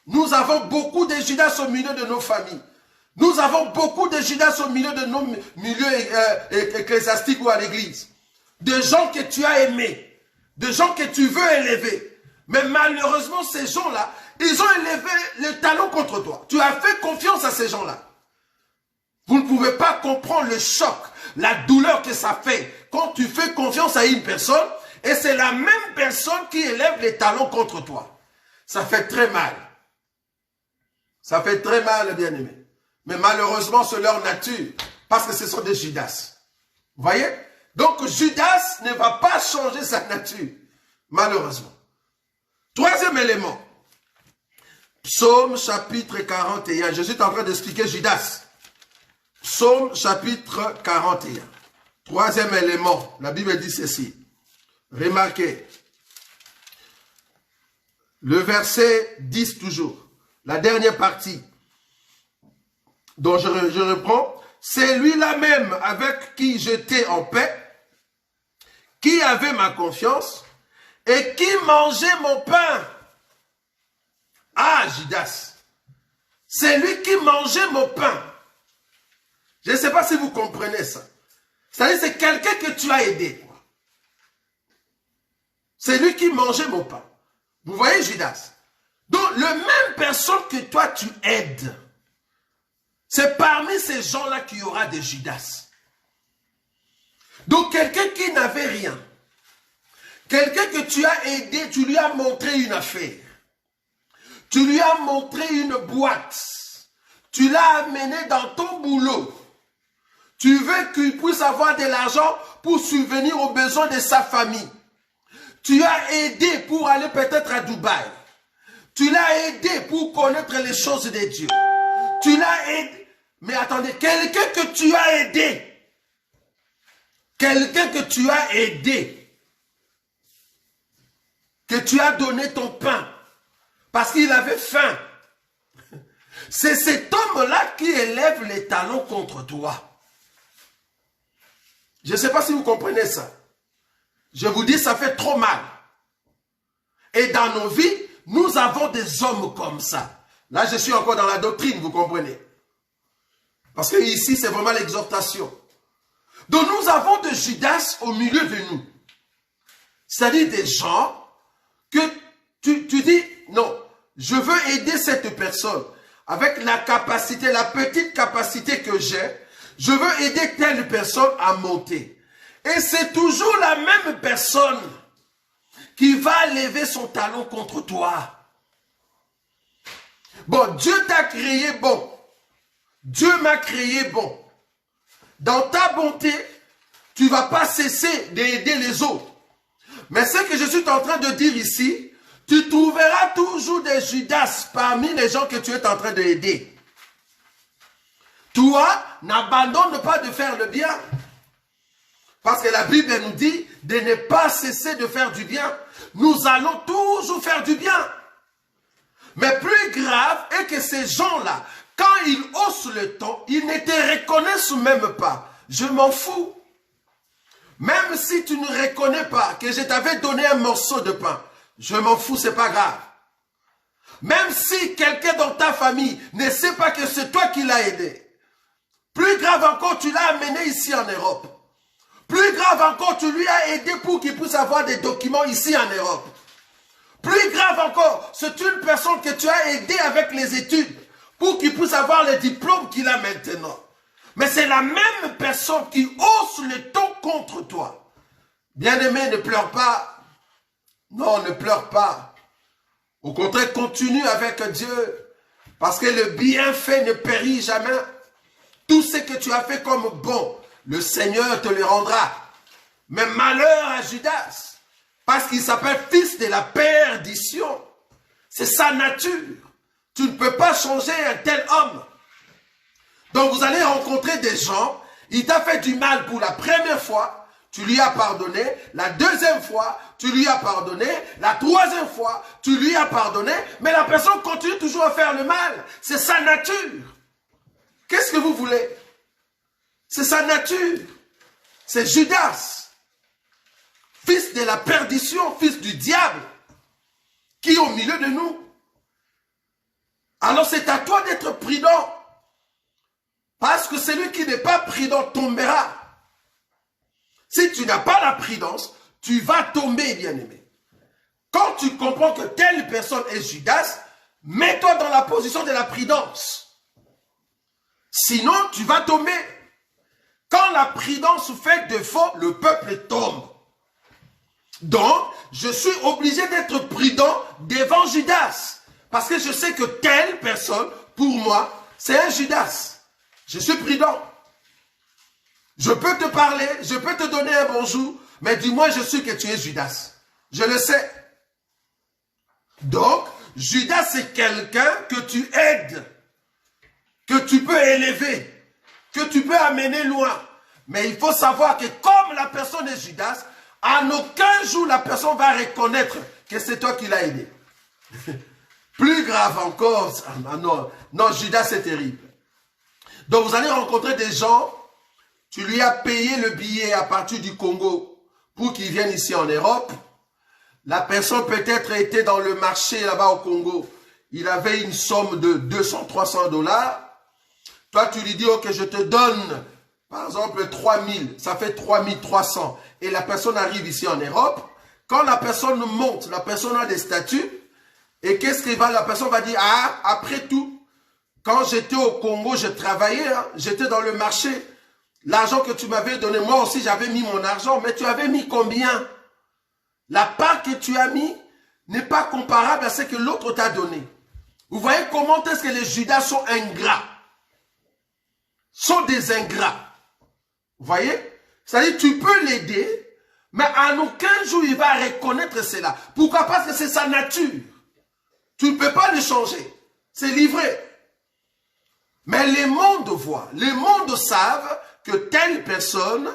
Nous avons beaucoup de Judas au milieu de nos familles. Nous avons beaucoup de Judas au milieu de nos milieux ecclésiastiques ou à l'église. De gens que tu as aimés, de gens que tu veux élever. Mais malheureusement, ces gens-là, ils ont élevé le talon contre toi. Tu as fait confiance à ces gens-là. Vous ne pouvez pas comprendre le choc, la douleur que ça fait quand tu fais confiance à une personne et c'est la même personne qui élève les talons contre toi. Ça fait très mal. Ça fait très mal, bien-aimé. Mais malheureusement, c'est leur nature parce que ce sont des Judas. Vous voyez? Donc, Judas ne va pas changer sa nature, malheureusement. Troisième élément. Psaume chapitre 41. Je suis en train d'expliquer Judas. Psaume chapitre 41. Troisième élément. La Bible dit ceci. Remarquez. Le verset 10 toujours. La dernière partie. dont je reprends. C'est lui-là même avec qui j'étais en paix, qui avait ma confiance et qui mangeait mon pain. Ah, Judas. C'est lui qui mangeait mon pain. Je ne sais pas si vous comprenez ça. C'est-à-dire c'est quelqu'un que tu as aidé. C'est lui qui mangeait mon pain. Vous voyez Judas? Donc, le même personne que toi tu aides, c'est parmi ces gens-là qu'il y aura des Judas. Donc, quelqu'un qui n'avait rien, quelqu'un que tu as aidé, tu lui as montré une affaire, tu lui as montré une boîte, tu l'as amené dans ton boulot, tu veux qu'il puisse avoir de l'argent pour subvenir aux besoins de sa famille. Tu as aidé pour aller peut-être à Dubaï. Tu l'as aidé pour connaître les choses de Dieu. Tu l'as aidé. Mais attendez, quelqu'un que tu as aidé. Quelqu'un que tu as aidé. Que tu as donné ton pain. Parce qu'il avait faim. C'est cet homme-là qui élève les talons contre toi. Je ne sais pas si vous comprenez ça. Je vous dis, ça fait trop mal. Et dans nos vies, nous avons des hommes comme ça. Là, je suis encore dans la doctrine, vous comprenez. Parce que ici, c'est vraiment l'exhortation. Donc, nous avons de Judas au milieu de nous. C'est-à-dire des gens que tu dis, non, je veux aider cette personne avec la capacité, la petite capacité que j'ai. Je veux aider telle personne à monter. Et c'est toujours la même personne qui va lever son talon contre toi. Bon, Dieu t'a créé bon. Dieu m'a créé bon. Dans ta bonté, tu ne vas pas cesser d'aider les autres. Mais ce que je suis en train de dire ici, tu trouveras toujours des Judas parmi les gens que tu es en train d'aider. Toi, n'abandonne pas de faire le bien. Parce que la Bible nous dit de ne pas cesser de faire du bien. Nous allons toujours faire du bien. Mais plus grave est que ces gens-là, quand ils haussent le ton, ils ne te reconnaissent même pas. Je m'en fous. Même si tu ne reconnais pas que je t'avais donné un morceau de pain, je m'en fous, c'est pas grave. Même si quelqu'un dans ta famille ne sait pas que c'est toi qui l'as aidé, plus grave encore, tu l'as amené ici en Europe. Plus grave encore, tu lui as aidé pour qu'il puisse avoir des documents ici en Europe. Plus grave encore, c'est une personne que tu as aidé avec les études pour qu'il puisse avoir les diplômes qu'il a maintenant. Mais c'est la même personne qui hausse le ton contre toi. Bien-aimé, ne pleure pas. Non, ne pleure pas. Au contraire, continue avec Dieu. Parce que le bienfait ne périt jamais. Tout ce que tu as fait comme bon, le Seigneur te le rendra. Mais malheur à Judas, parce qu'il s'appelle fils de la perdition. C'est sa nature. Tu ne peux pas changer un tel homme. Donc vous allez rencontrer des gens, il t'a fait du mal pour la première fois, tu lui as pardonné, la deuxième fois, tu lui as pardonné, la troisième fois, tu lui as pardonné, mais la personne continue toujours à faire le mal. C'est sa nature. Qu'est-ce que vous voulez? C'est sa nature. C'est Judas, fils de la perdition, fils du diable, qui est au milieu de nous. Alors c'est à toi d'être prudent. Parce que celui qui n'est pas prudent tombera. Si tu n'as pas la prudence, tu vas tomber, bien-aimé. Quand tu comprends que telle personne est Judas, mets-toi dans la position de la prudence. Sinon, tu vas tomber. Quand la prudence fait défaut, le peuple tombe. Donc, je suis obligé d'être prudent devant Judas. Parce que je sais que telle personne, pour moi, c'est un Judas. Je suis prudent. Je peux te parler, je peux te donner un bonjour, mais dis-moi, je suis que tu es Judas. Je le sais. Donc, Judas, c'est quelqu'un que tu aides, que tu peux élever, que tu peux amener loin. Mais il faut savoir que comme la personne est Judas, en aucun jour la personne va reconnaître que c'est toi qui l'as aidé. Plus grave encore, non, Judas c'est terrible. Donc vous allez rencontrer des gens, tu lui as payé le billet à partir du Congo pour qu'il vienne ici en Europe. La personne peut-être était dans le marché là-bas au Congo. Il avait une somme de 200-300 $. Toi, tu lui dis, ok, je te donne, par exemple, 3000. Ça fait 3300. Et la personne arrive ici en Europe. Quand la personne monte, la personne a des statuts. Et qu'est-ce que la personne va dire? Ah, après tout, quand j'étais au Congo, je travaillais, hein, j'étais dans le marché. L'argent que tu m'avais donné, moi aussi, j'avais mis mon argent. Mais tu avais mis combien? La part que tu as mis n'est pas comparable à ce que l'autre t'a donné. Vous voyez comment est-ce que les Judas sont ingrats? Sont des ingrats. Vous voyez? C'est-à-dire, tu peux l'aider, mais en aucun jour il va reconnaître cela. Pourquoi? Parce que c'est sa nature. Tu ne peux pas le changer. C'est livré. Mais les mondes voient, les mondes savent que telle personne,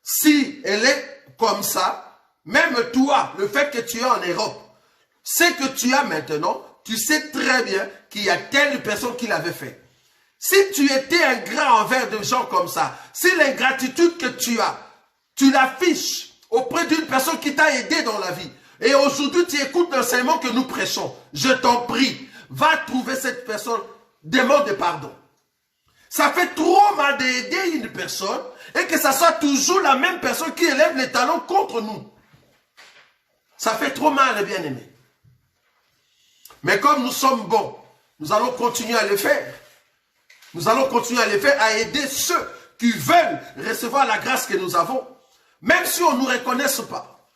si elle est comme ça, même toi, le fait que tu es en Europe, ce que tu as maintenant, tu sais très bien qu'il y a telle personne qui l'avait fait. Si tu étais ingrat envers des gens comme ça, si l'ingratitude que tu l'affiches auprès d'une personne qui t'a aidé dans la vie, et aujourd'hui tu écoutes l'enseignement que nous prêchons, je t'en prie, va trouver cette personne, demande pardon. Ça fait trop mal d'aider une personne et que ça soit toujours la même personne qui élève les talons contre nous. Ça fait trop mal, bien-aimés. Mais comme nous sommes bons, nous allons continuer à le faire. Nous allons continuer à le faire, à aider ceux qui veulent recevoir la grâce que nous avons, même si on ne nous reconnaisse pas.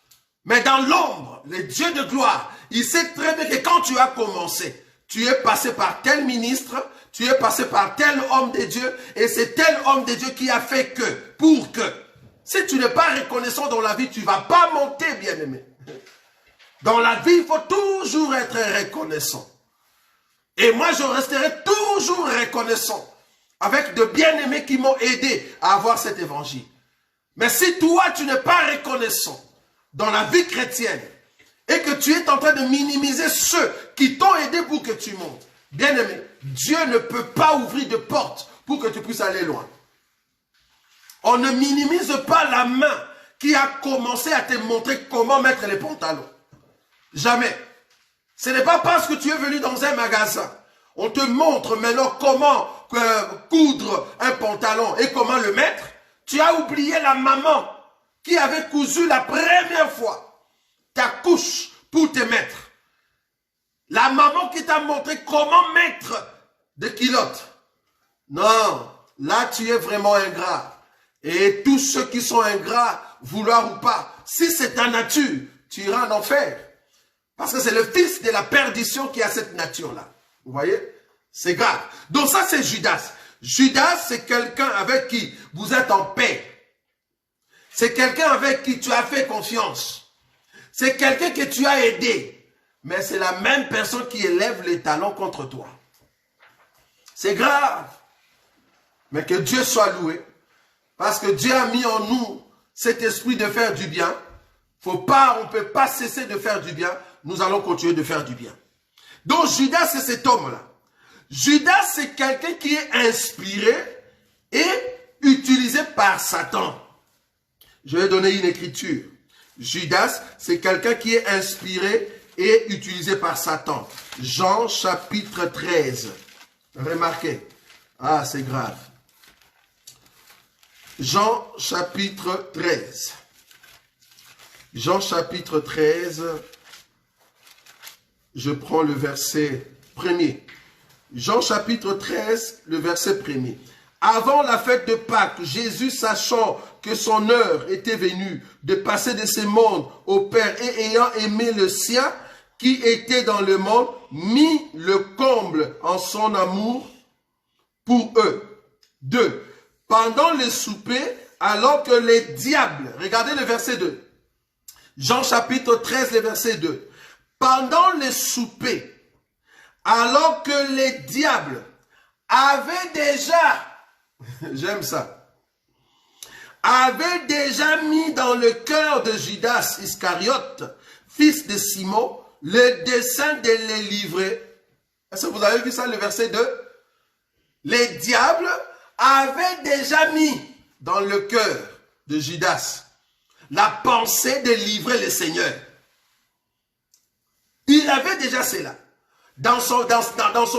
Mais dans l'ombre, le Dieu de gloire, il sait très bien que quand tu as commencé, tu es passé par tel ministre, tu es passé par tel homme de Dieu, et c'est tel homme de Dieu qui a fait que, pour que. Si tu n'es pas reconnaissant dans la vie, tu ne vas pas monter, bien-aimé. Dans la vie, il faut toujours être reconnaissant. Et moi, je resterai toujours reconnaissant avec de bien-aimés qui m'ont aidé à avoir cet évangile. Mais si toi, tu n'es pas reconnaissant dans la vie chrétienne et que tu es en train de minimiser ceux qui t'ont aidé pour que tu montes, bien-aimé, Dieu ne peut pas ouvrir de porte pour que tu puisses aller loin. On ne minimise pas la main qui a commencé à te montrer comment mettre les pantalons. Jamais. Ce n'est pas parce que tu es venu dans un magasin, on te montre maintenant comment coudre un pantalon et comment le mettre. Tu as oublié la maman qui avait cousu la première fois ta couche pour te mettre. La maman qui t'a montré comment mettre des culottes. Non, là tu es vraiment ingrat. Et tous ceux qui sont ingrats, vouloir ou pas, si c'est ta nature, tu iras en enfer. Parce que c'est le fils de la perdition qui a cette nature-là. Vous voyez? C'est grave. Donc ça, c'est Judas. Judas, c'est quelqu'un avec qui vous êtes en paix. C'est quelqu'un avec qui tu as fait confiance. C'est quelqu'un que tu as aidé. Mais c'est la même personne qui élève les talons contre toi. C'est grave. Mais que Dieu soit loué. Parce que Dieu a mis en nous cet esprit de faire du bien. On ne peut pas cesser de faire du bien. Nous allons continuer de faire du bien. Donc Judas, c'est cet homme-là. Judas, c'est quelqu'un qui est inspiré et utilisé par Satan. Je vais donner une écriture. Judas, c'est quelqu'un qui est inspiré et utilisé par Satan. Jean chapitre 13. Remarquez. Ah, c'est grave. Jean chapitre 13. Jean chapitre 13. Je prends le verset 1er. Jean chapitre 13, le verset 1er. Avant la fête de Pâques, Jésus, sachant que son heure était venue de passer de ce monde au Père et ayant aimé le sien qui était dans le monde, mit le comble en son amour pour eux. 2. Pendant le souper, alors que les diables, regardez le verset 2. Jean chapitre 13, le verset 2. Pendant le souper, alors que les diables avaient déjà, j'aime ça, avaient déjà mis dans le cœur de Judas Iscariote, fils de Simon, le dessein de les livrer. Est-ce que vous avez vu ça, le verset 2? Les diables avaient déjà mis dans le cœur de Judas la pensée de livrer le Seigneur. Il avait déjà cela dans son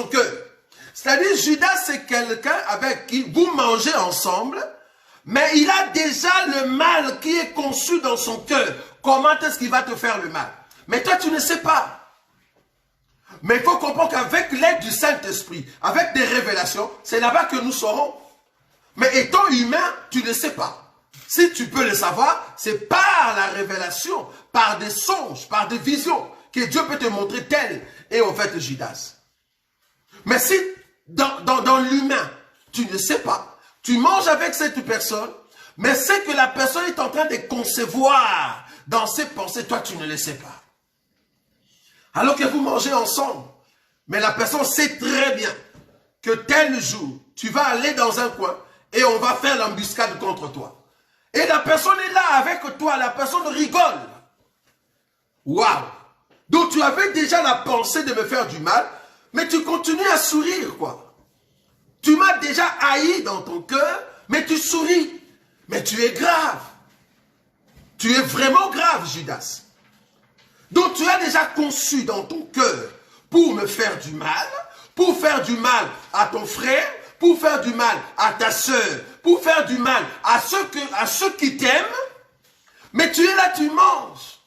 cœur. C'est-à-dire, Judas, c'est quelqu'un avec qui vous mangez ensemble, mais il a déjà le mal qui est conçu dans son cœur. Comment est-ce qu'il va te faire le mal? Mais toi, tu ne sais pas. Mais il faut comprendre qu'avec l'aide du Saint-Esprit, avec des révélations, c'est là-bas que nous saurons. Mais étant humain, tu ne sais pas. Si tu peux le savoir, c'est par la révélation, par des songes, par des visions, que Dieu peut te montrer tel est en fait Judas. Mais si dans l'humain, tu ne sais pas, tu manges avec cette personne, mais c'est que la personne est en train de concevoir dans ses pensées, toi tu ne le sais pas. Alors que vous mangez ensemble, mais la personne sait très bien que tel jour, tu vas aller dans un coin et on va faire l'embuscade contre toi. Et la personne est là avec toi, la personne rigole. Waouh! Donc tu avais déjà la pensée de me faire du mal, mais tu continues à sourire, quoi. Tu m'as déjà haï dans ton cœur, mais tu souris. Mais tu es grave. Tu es vraiment grave, Judas. Donc tu as déjà conçu dans ton cœur pour me faire du mal, pour faire du mal à ton frère, pour faire du mal à ta soeur, pour faire du mal à ceux qui t'aiment, mais tu es là, tu manges.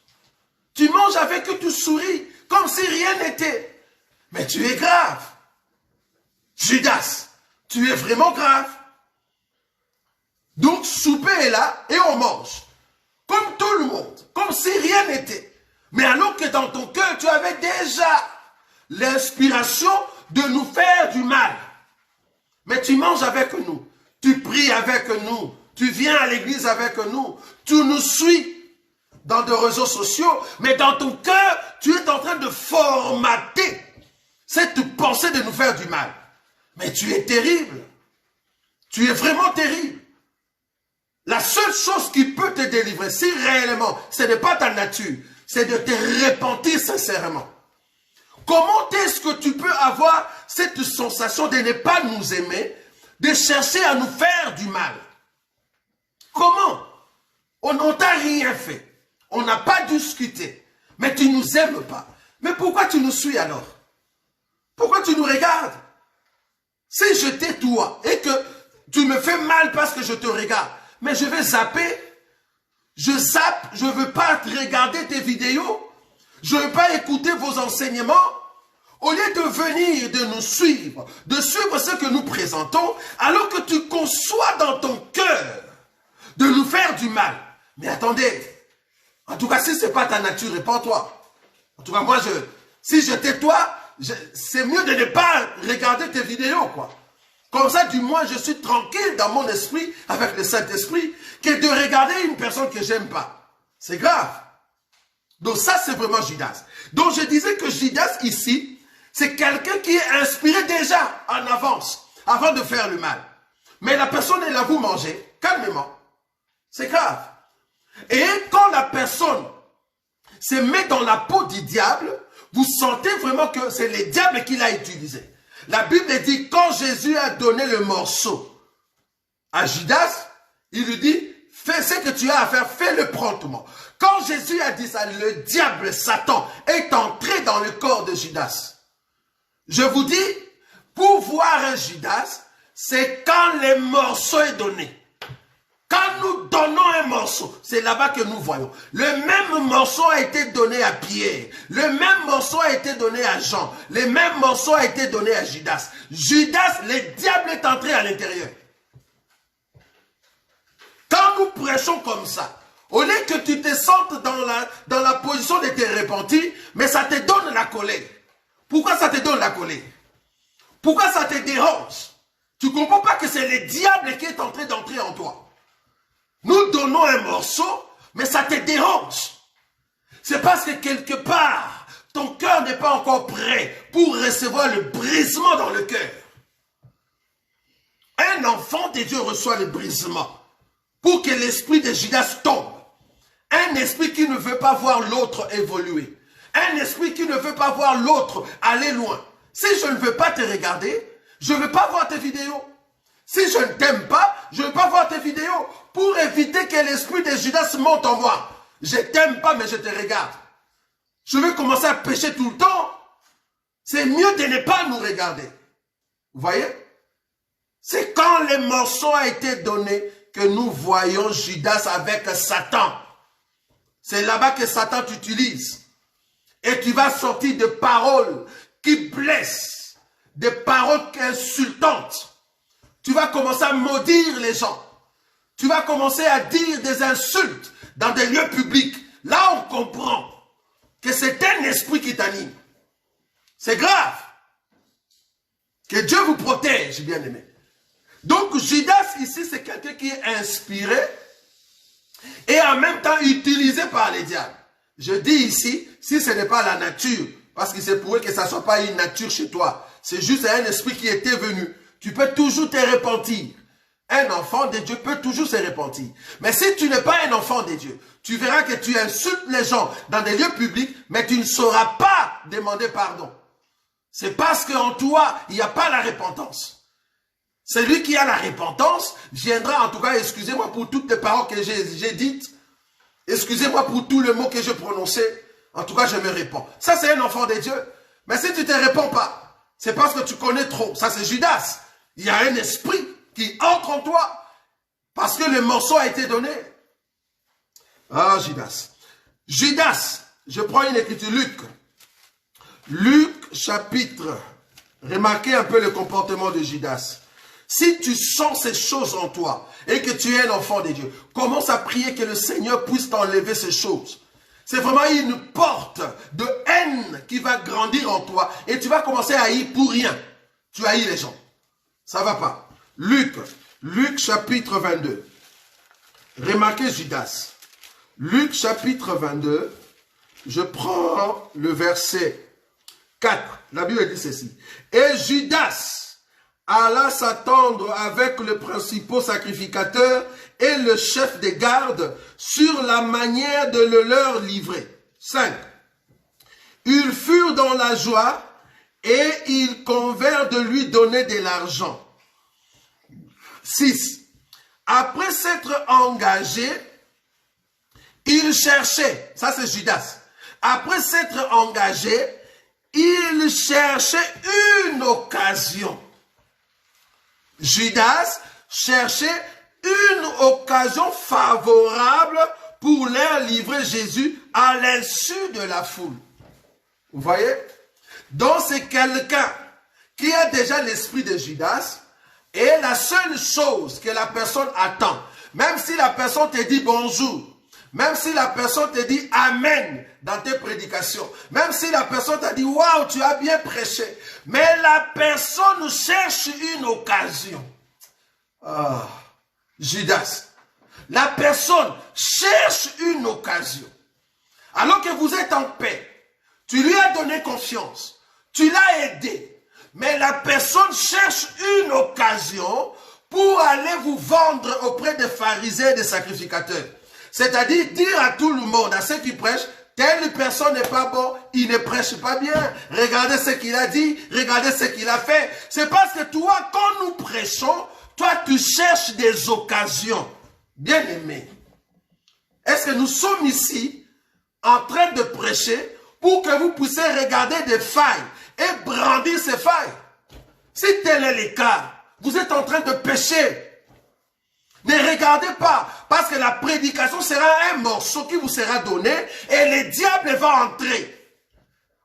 Tu manges avec eux, tu souris, comme si rien n'était. Mais tu es grave. Judas, tu es vraiment grave. Donc, souper est là et on mange. Comme tout le monde, comme si rien n'était. Mais alors que dans ton cœur, tu avais déjà l'inspiration de nous faire du mal. Mais tu manges avec nous, tu pries avec nous, tu viens à l'église avec nous, tu nous suis dans des réseaux sociaux, mais dans ton cœur, tu es en train de formater cette pensée de nous faire du mal. Mais tu es terrible. Tu es vraiment terrible. La seule chose qui peut te délivrer, si réellement, ce n'est pas ta nature, c'est de te repentir sincèrement. Comment est-ce que tu peux avoir cette sensation de ne pas nous aimer, de chercher à nous faire du mal? Comment? On ne t'a rien fait. On n'a pas discuté. Mais tu ne nous aimes pas. Mais pourquoi tu nous suis alors? Pourquoi tu nous regardes? Si je t'ai toi et que tu me fais mal parce que je te regarde, mais je vais zapper. Je zappe, je ne veux pas regarder tes vidéos. Je ne veux pas écouter vos enseignements. Au lieu de venir, de nous suivre, de suivre ce que nous présentons, alors que tu conçois dans ton cœur de nous faire du mal. Mais attendez, en tout cas, si ce n'est pas ta nature, répands-toi. En tout cas, moi, si je tais-toi, c'est mieux de ne pas regarder tes vidéos, quoi. Comme ça, du moins, je suis tranquille dans mon esprit, avec le Saint-Esprit, que de regarder une personne que j'aime pas. C'est grave. Donc ça, c'est vraiment Judas. Donc je disais que Judas, ici, c'est quelqu'un qui est inspiré déjà en avance, avant de faire le mal. Mais la personne est là, vous mangez, calmement. C'est grave. Et quand la personne se met dans la peau du diable, vous sentez vraiment que c'est le diable qui l'a utilisé. La Bible dit, quand Jésus a donné le morceau à Judas, il lui dit, fais ce que tu as à faire, fais-le promptement. Quand Jésus a dit ça, le diable, Satan, est entré dans le corps de Judas. Je vous dis, pour voir un Judas, c'est quand les morceaux est donné. Quand nous donnons un morceau, c'est là-bas que nous voyons. Le même morceau a été donné à Pierre. Le même morceau a été donné à Jean. Le même morceau a été donné à Judas. Judas, le diable est entré à l'intérieur. Quand nous prêchons comme ça, au lieu que tu te sentes dans la position de te repentir, mais ça te donne la colère. Pourquoi ça te donne la colère? Pourquoi ça te dérange? Tu ne comprends pas que c'est le diable qui est en train d'entrer en toi. Nous donnons un morceau, mais ça te dérange. C'est parce que quelque part, ton cœur n'est pas encore prêt pour recevoir le brisement dans le cœur. Un enfant de Dieu reçoit le brisement pour que l'esprit de Judas tombe. Un esprit qui ne veut pas voir l'autre évoluer. Un esprit qui ne veut pas voir l'autre aller loin. Si je ne veux pas te regarder, je ne veux pas voir tes vidéos. Si je ne t'aime pas, je ne veux pas voir tes vidéos pour éviter que l'esprit de Judas monte en moi. Je ne t'aime pas, mais je te regarde. Je veux commencer à pécher tout le temps. C'est mieux de ne pas nous regarder. Vous voyez? C'est quand le morceau a été donné que nous voyons Judas avec Satan. C'est là-bas que Satan t'utilise. Et tu vas sortir de paroles qui blessent, des paroles insultantes. Tu vas commencer à maudire les gens. Tu vas commencer à dire des insultes dans des lieux publics. Là, on comprend que c'est un esprit qui t'anime. C'est grave. Que Dieu vous protège, bien-aimé. Donc, Judas, ici, c'est quelqu'un qui est inspiré et en même temps utilisé par les diables. Je dis ici, si ce n'est pas la nature, parce qu'il se pourrait que ça ne soit pas une nature chez toi. C'est juste un esprit qui était venu. Tu peux toujours te repentir. Un enfant de Dieu peut toujours se repentir. Mais si tu n'es pas un enfant de Dieu, tu verras que tu insultes les gens dans des lieux publics, mais tu ne sauras pas demander pardon. C'est parce qu'en toi, il n'y a pas la repentance. Celui qui a la repentance viendra, en tout cas, excusez-moi pour toutes les paroles que j'ai dites, excusez-moi pour tous les mots que j'ai prononcés, en tout cas, je me réponds. Ça, c'est un enfant de Dieu. Mais si tu ne te réponds pas, c'est parce que tu connais trop. Ça, c'est Judas. Il y a un esprit qui entre en toi parce que le morceau a été donné. Ah, Judas. Judas, je prends une écriture, Luc. Luc, chapitre. Remarquez un peu le comportement de Judas. Si tu sens ces choses en toi et que tu es un enfant de Dieu, commence à prier que le Seigneur puisse t'enlever ces choses. C'est vraiment une porte de haine qui va grandir en toi et tu vas commencer à haïr pour rien. Tu haïs les gens. Ça ne va pas. Luc chapitre 22. Remarquez Judas. Luc chapitre 22. Je prends le verset 4. La Bible dit ceci. Et Judas alla s'attendre avec le principal sacrificateur et le chef des gardes sur la manière de le leur livrer. 5. Ils furent dans la joie et ils convinrent de lui donner de l'argent. 6. Après s'être engagé, il cherchait, ça c'est Judas, après s'être engagé, il cherchait une occasion. Judas cherchait une occasion favorable pour leur livrer Jésus à l'insu de la foule. Vous voyez? Donc c'est quelqu'un qui a déjà l'esprit de Judas et la seule chose que la personne attend, même si la personne te dit bonjour, même si la personne te dit amen dans tes prédications, même si la personne t'a dit waouh, tu as bien prêché, mais la personne cherche une occasion. Ah, Judas, la personne cherche une occasion. Alors que vous êtes en paix, tu lui as donné confiance, tu l'as aidé, mais la personne cherche une occasion pour aller vous vendre auprès des pharisiens et des sacrificateurs. C'est-à-dire dire à tout le monde, à ceux qui prêchent, telle personne n'est pas bon, il ne prêche pas bien. Regardez ce qu'il a dit, regardez ce qu'il a fait. C'est parce que toi, quand nous prêchons, toi tu cherches des occasions Bien-aimés, est-ce que nous sommes ici en train de prêcher pour que vous puissiez regarder des failles et brandir ces failles? Si tel est le cas, vous êtes en train de pécher. Ne regardez pas, parce que la prédication sera un morceau qui vous sera donné et le diable va entrer.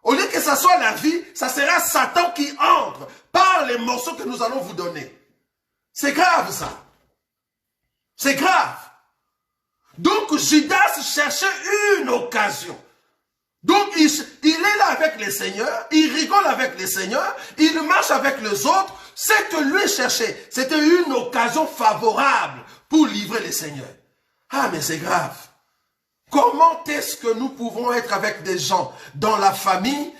Au lieu que ça soit la vie, ça sera Satan qui entre par les morceaux que nous allons vous donner. C'est grave ça. C'est grave. Donc Judas cherchait une occasion. Donc il est là avec les seigneurs, il rigole avec les seigneurs, il marche avec les autres. Ce que lui cherchait, c'était une occasion favorable pour livrer les seigneurs. Ah, mais c'est grave. Comment est-ce que nous pouvons être avec des gens dans la famille,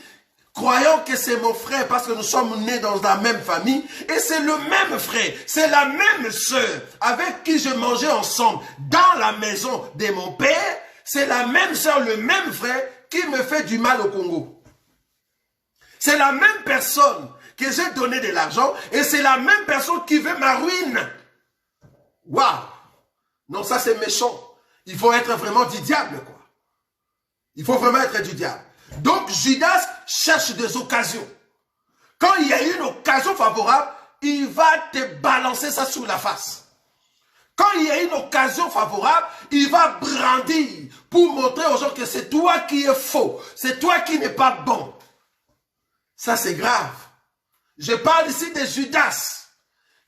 croyant que c'est mon frère parce que nous sommes nés dans la même famille, et c'est le même frère, c'est la même sœur avec qui je mangeais ensemble dans la maison de mon père, c'est la même sœur, le même frère qui me fait du mal au Congo. C'est la même personne que j'ai donné de l'argent et c'est la même personne qui veut ma ruine. Waouh! Non, ça c'est méchant. Il faut être vraiment du diable, quoi. Il faut vraiment être du diable. Donc Judas cherche des occasions. Quand il y a une occasion favorable, il va te balancer ça sur la face. Quand il y a une occasion favorable, il va brandir pour montrer aux gens que c'est toi qui es faux. C'est toi qui n'es pas bon. Ça, c'est grave. Je parle ici de Judas.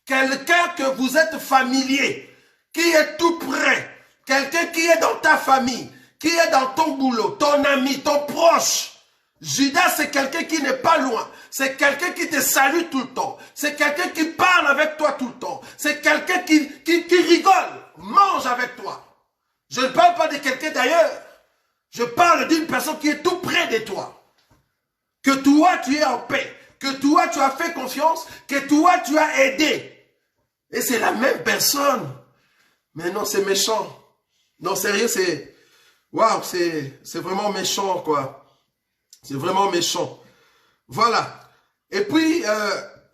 Quelqu'un que vous êtes familier, qui est tout près. Quelqu'un qui est dans ta famille, qui est dans ton boulot, ton ami, ton proche. Judas, c'est quelqu'un qui n'est pas loin. C'est quelqu'un qui te salue tout le temps. C'est quelqu'un qui parle avec toi tout le temps. C'est quelqu'un qui rigole, mange avec toi. Je ne parle pas de quelqu'un d'ailleurs. Je parle d'une personne qui est tout près de toi. Que toi, tu es en paix. Que toi, tu as fait confiance. Que toi, tu as aidé. Et c'est la même personne. Mais non, c'est méchant. Non, sérieux, c'est... Waouh, c'est vraiment méchant, quoi. C'est vraiment méchant. Voilà. Et puis,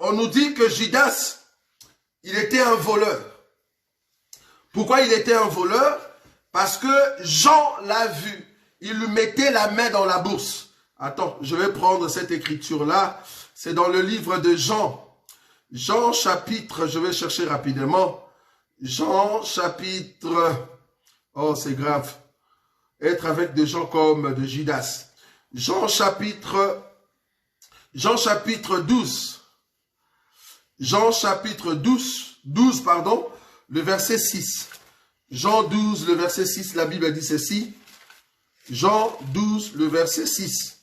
on nous dit que Judas, il était un voleur. Pourquoi il était un voleur? Parce que Jean l'a vu. Il lui mettait la main dans la bourse. Attends, je vais prendre cette écriture-là. C'est dans le livre de Jean. Jean chapitre, je vais chercher rapidement. Jean chapitre... Oh, c'est grave. Être avec des gens comme de Judas. Jean chapitre 12. Jean chapitre 12, pardon, le verset 6. Jean 12, le verset 6, la Bible dit ceci. Jean 12, le verset 6.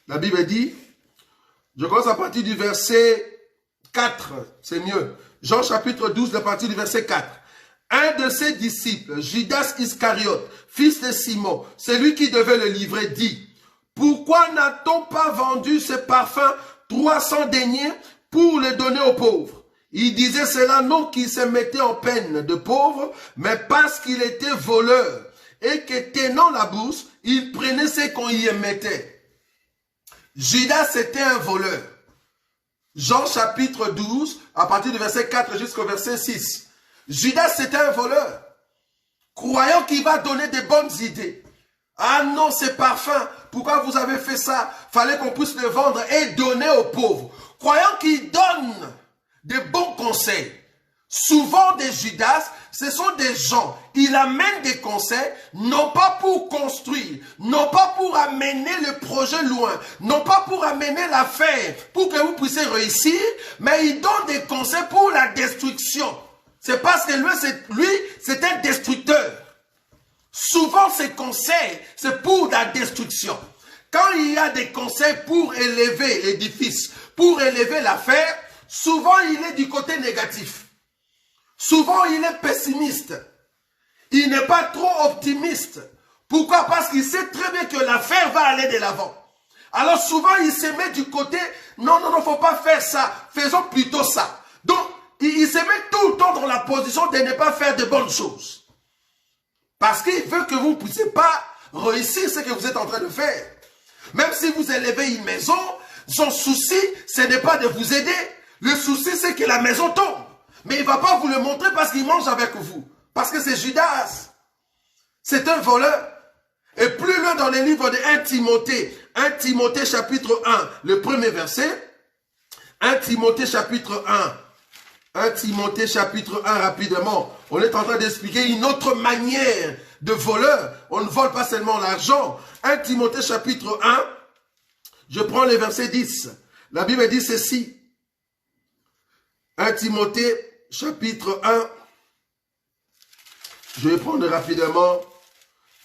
La Bible dit, je commence à partir du verset 4, c'est mieux. Jean chapitre 12, à partir du verset 4. Un de ses disciples, Judas Iscariote, fils de Simon, celui qui devait le livrer, dit, « Pourquoi n'a-t-on pas vendu ce parfum 300 deniers pour le donner aux pauvres ?» Il disait cela non qu'il se mettait en peine de pauvre, mais parce qu'il était voleur, et que tenant la bourse, il prenait ce qu'on y mettait. Judas était un voleur. Jean chapitre 12, à partir du verset 4 jusqu'au verset 6. Judas, c'était un voleur, croyant qu'il va donner des bonnes idées. Ah non, c'est parfum, pourquoi vous avez fait ça? Fallait qu'on puisse le vendre et donner aux pauvres. Croyant qu'il donne des bons conseils. Souvent des Judas, ce sont des gens, ils amènent des conseils, non pas pour construire, non pas pour amener le projet loin, non pas pour amener l'affaire, pour que vous puissiez réussir, mais ils donnent des conseils pour la destruction. C'est parce que lui, c'est un destructeur. Souvent, ces conseils, c'est pour la destruction. Quand il y a des conseils pour élever l'édifice, pour élever l'affaire, souvent, il est du côté négatif. Souvent, il est pessimiste. Il n'est pas trop optimiste. Pourquoi? Parce qu'il sait très bien que l'affaire va aller de l'avant. Alors, souvent, il se met du côté, non, non, non, faut pas faire ça. Faisons plutôt ça. Donc, il se met tout le temps dans la position de ne pas faire de bonnes choses. Parce qu'il veut que vous ne puissiez pas réussir ce que vous êtes en train de faire. Même si vous élevez une maison, son souci, ce n'est pas de vous aider. Le souci, c'est que la maison tombe. Mais il ne va pas vous le montrer parce qu'il mange avec vous. Parce que c'est Judas. C'est un voleur. Et plus loin dans les livres de 1 Timothée chapitre 1, le premier verset, 1 Timothée chapitre 1 rapidement, on est en train d'expliquer une autre manière de voleur. On ne vole pas seulement l'argent. 1 Timothée chapitre 1, je prends le verset 10. La Bible dit ceci. 1 Timothée chapitre 1, je vais prendre rapidement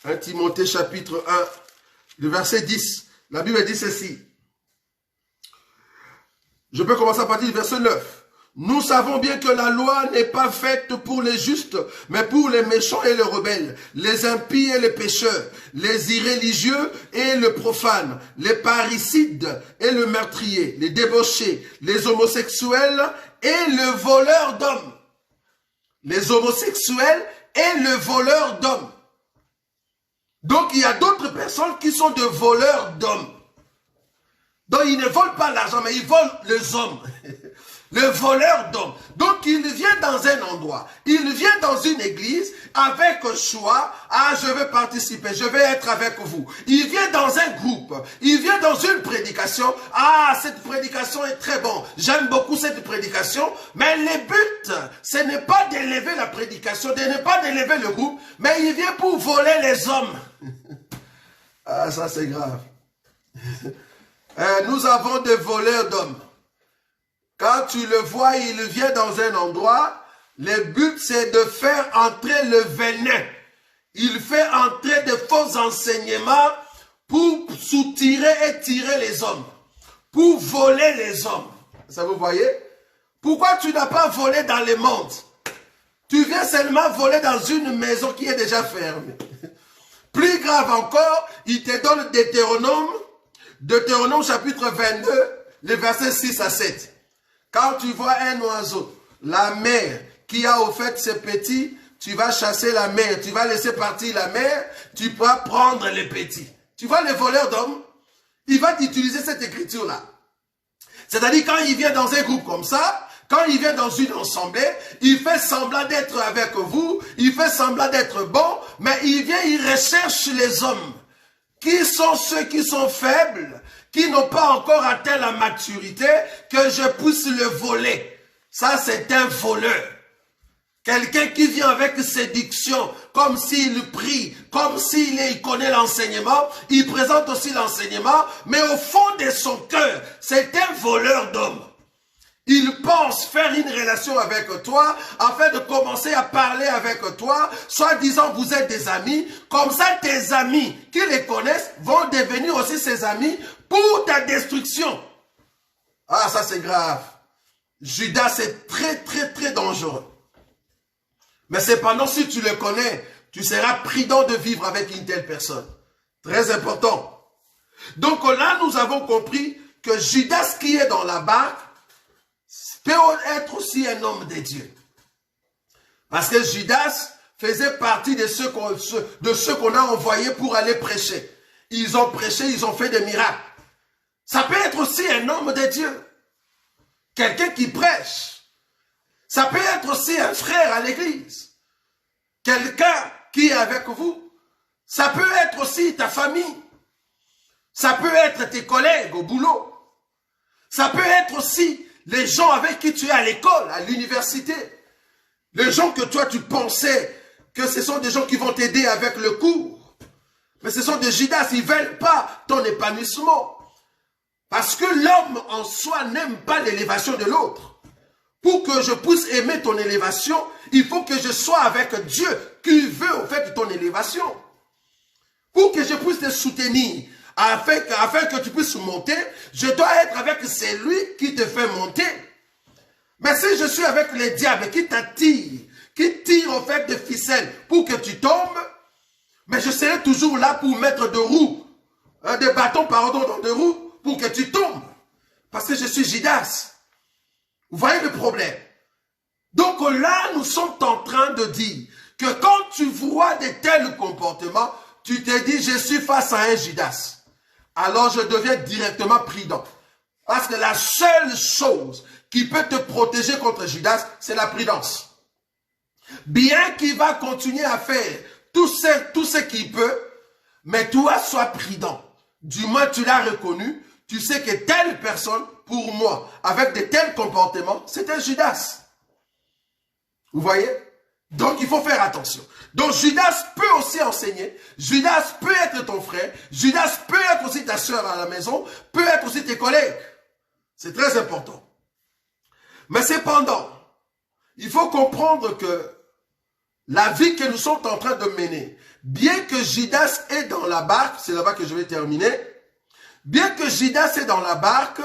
1 Timothée chapitre 1, le verset 10. La Bible dit ceci. Je peux commencer à partir du verset 9. Nous savons bien que la loi n'est pas faite pour les justes, mais pour les méchants et les rebelles, les impies et les pécheurs, les irréligieux et le profane, les parricides et le meurtrier, les débauchés, les homosexuels et le voleur d'hommes. Les homosexuels et le voleur d'hommes. Donc il y a d'autres personnes qui sont de voleurs d'hommes. Donc ils ne volent pas l'argent, mais ils volent les hommes. Le voleur d'hommes. Donc il vient dans un endroit, il vient dans une église avec choix. Ah, je veux participer, je vais être avec vous. Il vient dans un groupe, il vient dans une prédication. Ah, cette prédication est très bonne. J'aime beaucoup cette prédication. Mais le but, ce n'est pas d'élever la prédication, de ne pas d'élever le groupe, mais il vient pour voler les hommes. Ah, ça c'est grave. Nous avons des voleurs d'hommes. Quand tu le vois, il vient dans un endroit, le but c'est de faire entrer le venin. Il fait entrer de faux enseignements pour soutirer et tirer les hommes. Pour voler les hommes. Ça vous voyez? Pourquoi tu n'as pas volé dans le monde? Tu viens seulement voler dans une maison qui est déjà fermée. Plus grave encore, il te donne Deutéronome chapitre 22, les versets 6 à 7. Quand tu vois un oiseau, la mère qui a au fait ses petits, tu vas chasser la mère, tu vas laisser partir la mère, tu pourras prendre les petits. Tu vois les voleurs d'hommes, il va utiliser cette écriture-là. C'est-à-dire quand il vient dans un groupe comme ça, quand il vient dans une assemblée, il fait semblant d'être avec vous, il fait semblant d'être bon, mais il vient, il recherche les hommes. Qui sont ceux qui sont faibles, qui n'ont pas encore atteint la maturité, que je puisse le voler. Ça, c'est un voleur. Quelqu'un qui vient avec séduction, comme s'il prie, comme s'il connaît l'enseignement, il présente aussi l'enseignement, mais au fond de son cœur, c'est un voleur d'hommes. Il pense faire une relation avec toi afin de commencer à parler avec toi, soit disant vous êtes des amis, comme ça tes amis qui les connaissent vont devenir aussi ses amis pour ta destruction. Ah, ça c'est grave. Judas est très dangereux. Mais cependant, si tu le connais, tu seras prudent de vivre avec une telle personne. Très important. Donc là, nous avons compris que Judas qui est dans la barque peut être aussi un homme de Dieu. Parce que Judas faisait partie de ceux qu'on a envoyés pour aller prêcher. Ils ont prêché, ils ont fait des miracles. Ça peut être aussi un homme de Dieu. Quelqu'un qui prêche. Ça peut être aussi un frère à l'église. Quelqu'un qui est avec vous. Ça peut être aussi ta famille. Ça peut être tes collègues au boulot. Ça peut être aussi les gens avec qui tu es à l'école, à l'université. Les gens que toi tu pensais que ce sont des gens qui vont t'aider avec le cours. Mais ce sont des Judas, ils ne veulent pas ton épanouissement. Parce que l'homme en soi n'aime pas l'élévation de l'autre. Pour que je puisse aimer ton élévation, il faut que je sois avec Dieu qui veut au fait de ton élévation. Pour que je puisse te soutenir, afin que tu puisses monter, je dois être avec celui qui te fait monter. Mais si je suis avec les diables qui t'attirent, qui tirent au fait de ficelles pour que tu tombes, mais je serai toujours là pour mettre des bâtons dans de roues, pour que tu tombes. Parce que je suis Judas. Vous voyez le problème? Donc là, nous sommes en train de dire que quand tu vois de tels comportements, tu te dis, je suis face à un Judas. Alors je deviens directement prudent. Parce que la seule chose qui peut te protéger contre Judas, c'est la prudence. Bien qu'il va continuer à faire tout ce qu'il peut, mais toi, sois prudent. Du moins, tu l'as reconnu. Tu sais que telle personne, pour moi, avec de tels comportements, c'est un Judas. Vous voyez? Donc, il faut faire attention. Donc, Judas peut aussi enseigner. Judas peut être ton frère. Judas peut être aussi ta soeur à la maison. Peut être aussi tes collègues. C'est très important. Mais cependant, il faut comprendre que la vie que nous sommes en train de mener, bien que Judas est dans la barque, c'est là-bas que je vais terminer, bien que Judas est dans la barque,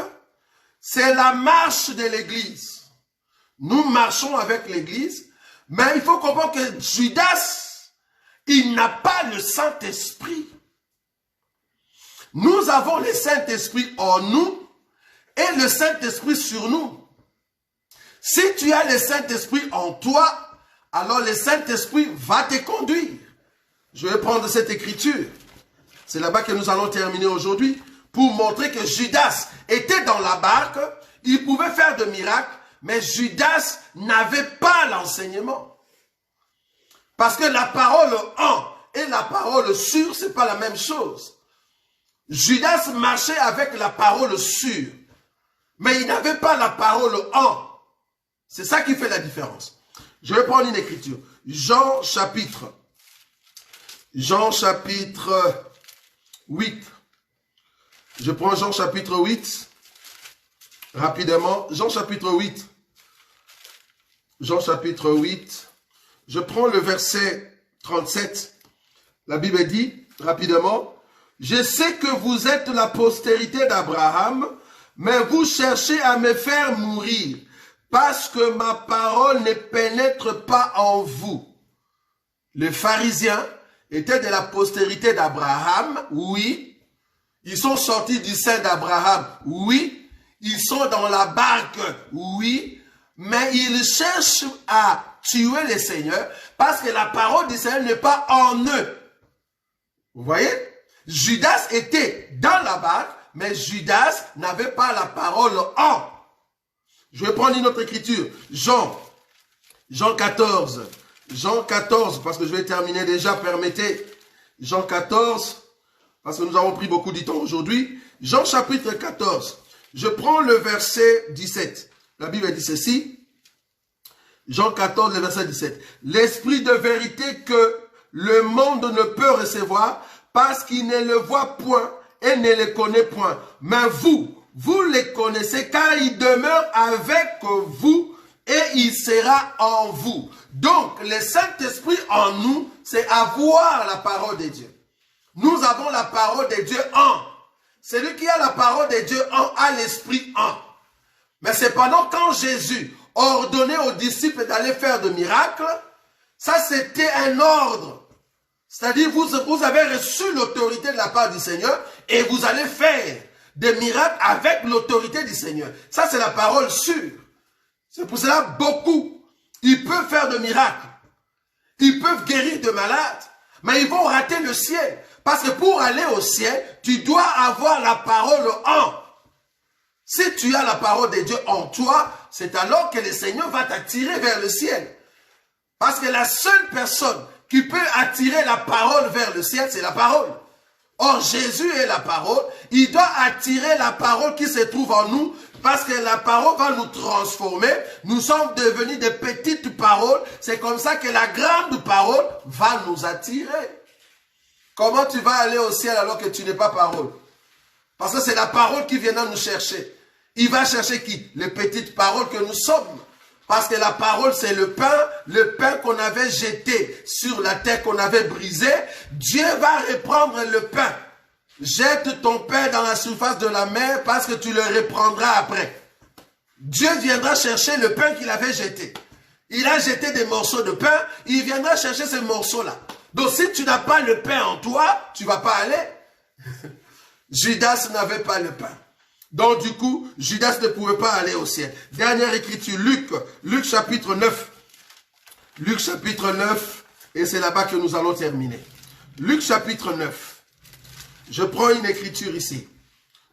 c'est la marche de l'église. Nous marchons avec l'église, mais il faut comprendre que Judas, il n'a pas le Saint-Esprit. Nous avons le Saint-Esprit en nous et le Saint-Esprit sur nous. Si tu as le Saint-Esprit en toi, alors le Saint-Esprit va te conduire. Je vais prendre cette écriture. C'est là-bas que nous allons terminer aujourd'hui pour montrer que Judas était dans la barque, il pouvait faire de miracles, mais Judas n'avait pas l'enseignement. Parce que la parole en et la parole sur, ce n'est pas la même chose. Judas marchait avec la parole sur, mais il n'avait pas la parole en. C'est ça qui fait la différence. Je vais prendre une écriture. Jean chapitre 8. Je prends Jean chapitre 8. Rapidement. Jean chapitre 8. Jean chapitre 8. Je prends le verset 37. La Bible dit, rapidement, « Je sais que vous êtes la postérité d'Abraham, mais vous cherchez à me faire mourir. Parce que ma parole ne pénètre pas en vous. » Les pharisiens étaient de la postérité d'Abraham, oui. Ils sont sortis du sein d'Abraham, oui. Ils sont dans la barque, oui. Mais ils cherchent à tuer le Seigneur parce que la parole du Seigneur n'est pas en eux. Vous voyez? Judas était dans la barque, mais Judas n'avait pas la parole en. Je vais prendre une autre écriture. Jean 14. Jean 14, parce que je vais terminer déjà, permettez. Jean 14, parce que nous avons pris beaucoup de temps aujourd'hui. Jean chapitre 14. Je prends le verset 17. La Bible dit ceci. Jean 14, le verset 17. L'esprit de vérité que le monde ne peut recevoir parce qu'il ne le voit point et ne le connaît point. Mais vous les connaissez car il demeure avec vous et il sera en vous. Donc, le Saint-Esprit en nous, c'est avoir la parole de Dieu. Nous avons la parole de Dieu en. Celui qui a la parole de Dieu en a l'Esprit en. Mais cependant, quand Jésus ordonnait aux disciples d'aller faire de miracles, ça c'était un ordre. C'est-à-dire, vous avez reçu l'autorité de la part du Seigneur et vous allez faire des miracles avec l'autorité du Seigneur. Ça, c'est la parole sûre. C'est pour cela, beaucoup, ils peuvent faire de miracles. Ils peuvent guérir de malades, mais ils vont rater le ciel. Parce que pour aller au ciel, tu dois avoir la parole en. Si tu as la parole de Dieu en toi, c'est alors que le Seigneur va t'attirer vers le ciel. Parce que la seule personne qui peut attirer la parole vers le ciel, c'est la parole. Or, Jésus est la parole. Il doit attirer la parole qui se trouve en nous parce que la parole va nous transformer. Nous sommes devenus des petites paroles. C'est comme ça que la grande parole va nous attirer. Comment tu vas aller au ciel alors que tu n'es pas parole? Parce que c'est la parole qui viendra nous chercher. Il va chercher qui? Les petites paroles que nous sommes. Parce que la parole, c'est le pain qu'on avait jeté sur la terre, qu'on avait brisé. Dieu va reprendre le pain. Jette ton pain dans la surface de la mer parce que tu le reprendras après. Dieu viendra chercher le pain qu'il avait jeté. Il a jeté des morceaux de pain, il viendra chercher ces morceaux-là. Donc si tu n'as pas le pain en toi, tu ne vas pas aller. Judas n'avait pas le pain. Donc du coup, Judas ne pouvait pas aller au ciel. Dernière écriture, Luc chapitre 9. Luc chapitre 9, et c'est là-bas que nous allons terminer. Luc chapitre 9. Je prends une écriture ici.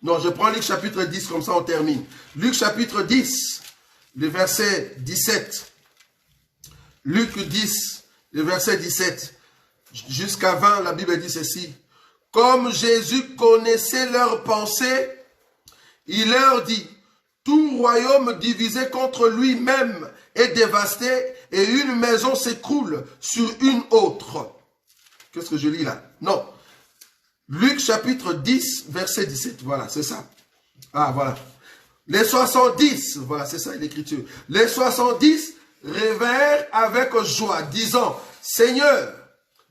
Non, je prends Luc chapitre 10, comme ça on termine. Luc chapitre 10, le verset 17. Luc 10, le verset 17 jusqu'à 20, la Bible dit ceci. Comme Jésus connaissait leurs pensées, il leur dit, tout royaume divisé contre lui-même est dévasté et une maison s'écroule sur une autre. Qu'est-ce que je lis là? Non. Luc chapitre 10, verset 17. Voilà, c'est ça. Ah, voilà. Les 70, voilà, c'est ça l'écriture. Les 70 réveillèrent avec joie, disant, Seigneur,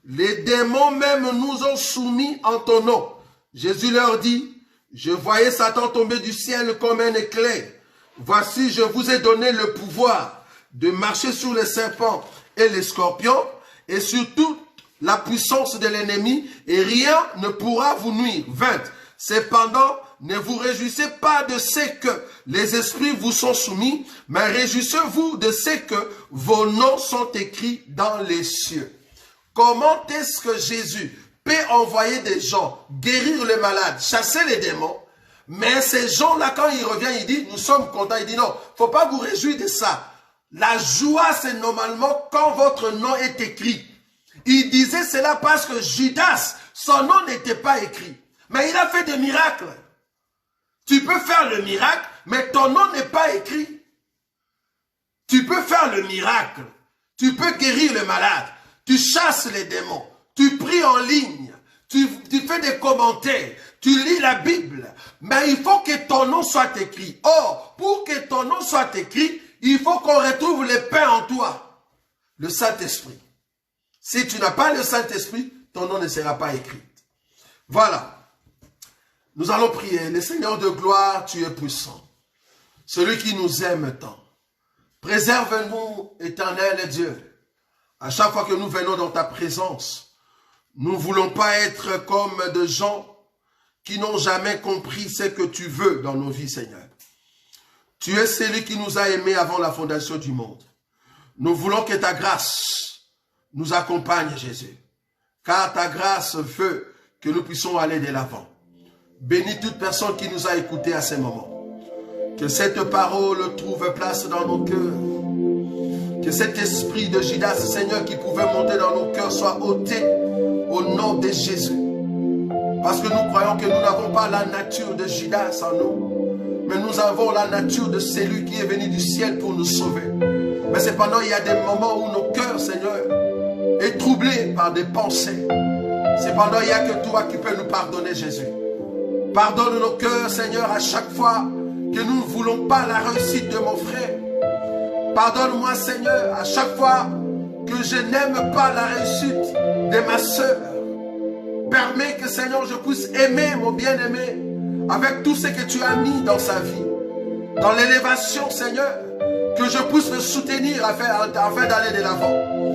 les démons même nous ont soumis en ton nom. Jésus leur dit, je voyais Satan tomber du ciel comme un éclair. Voici, je vous ai donné le pouvoir de marcher sur les serpents et les scorpions et sur toute la puissance de l'ennemi et rien ne pourra vous nuire. 20. Cependant, ne vous réjouissez pas de ce que les esprits vous sont soumis, mais réjouissez-vous de ce que vos noms sont écrits dans les cieux. Comment est-ce que Jésus peut envoyer des gens guérir les malades, chasser les démons, mais ces gens-là, quand il revient, il dit, nous sommes contents. Il dit, non, faut pas vous réjouir de ça. La joie, c'est normalement quand votre nom est écrit. Il disait cela parce que Judas, son nom n'était pas écrit. Mais il a fait des miracles. Tu peux faire le miracle, mais ton nom n'est pas écrit. Tu peux faire le miracle. Tu peux guérir le malade. Tu chasses les démons. Tu pries en ligne. Tu fais des commentaires. Tu lis la Bible. Mais il faut que ton nom soit écrit. Or, pour que ton nom soit écrit, il faut qu'on retrouve le pain en toi. Le Saint-Esprit. Si tu n'as pas le Saint-Esprit, ton nom ne sera pas écrit. Voilà. Nous allons prier. Le Seigneur de gloire, tu es puissant. Celui qui nous aime tant. Préserve-nous, éternel Dieu. À chaque fois que nous venons dans ta présence, nous ne voulons pas être comme des gens qui n'ont jamais compris ce que tu veux dans nos vies, Seigneur. Tu es celui qui nous a aimés avant la fondation du monde. Nous voulons que ta grâce nous accompagne, Jésus. Car ta grâce veut que nous puissions aller de l'avant. Bénis toute personne qui nous a écoutés à ce moment. Que cette parole trouve place dans nos cœurs. Que cet esprit de Judas, Seigneur, qui pouvait monter dans nos cœurs, soit ôté au nom de Jésus. Parce que nous croyons que nous n'avons pas la nature de Judas en nous. Mais nous avons la nature de celui qui est venu du ciel pour nous sauver. Mais cependant, il y a des moments où nos cœurs, Seigneur, est troublé par des pensées. Cependant, il n'y a que toi qui peux nous pardonner, Jésus. Pardonne nos cœurs, Seigneur, à chaque fois que nous ne voulons pas la réussite de mon frère. Pardonne-moi, Seigneur, à chaque fois que je n'aime pas la réussite de ma sœur. Permets que, Seigneur, je puisse aimer mon bien-aimé avec tout ce que tu as mis dans sa vie. Dans l'élévation, Seigneur, que je puisse me soutenir afin d'aller de l'avant.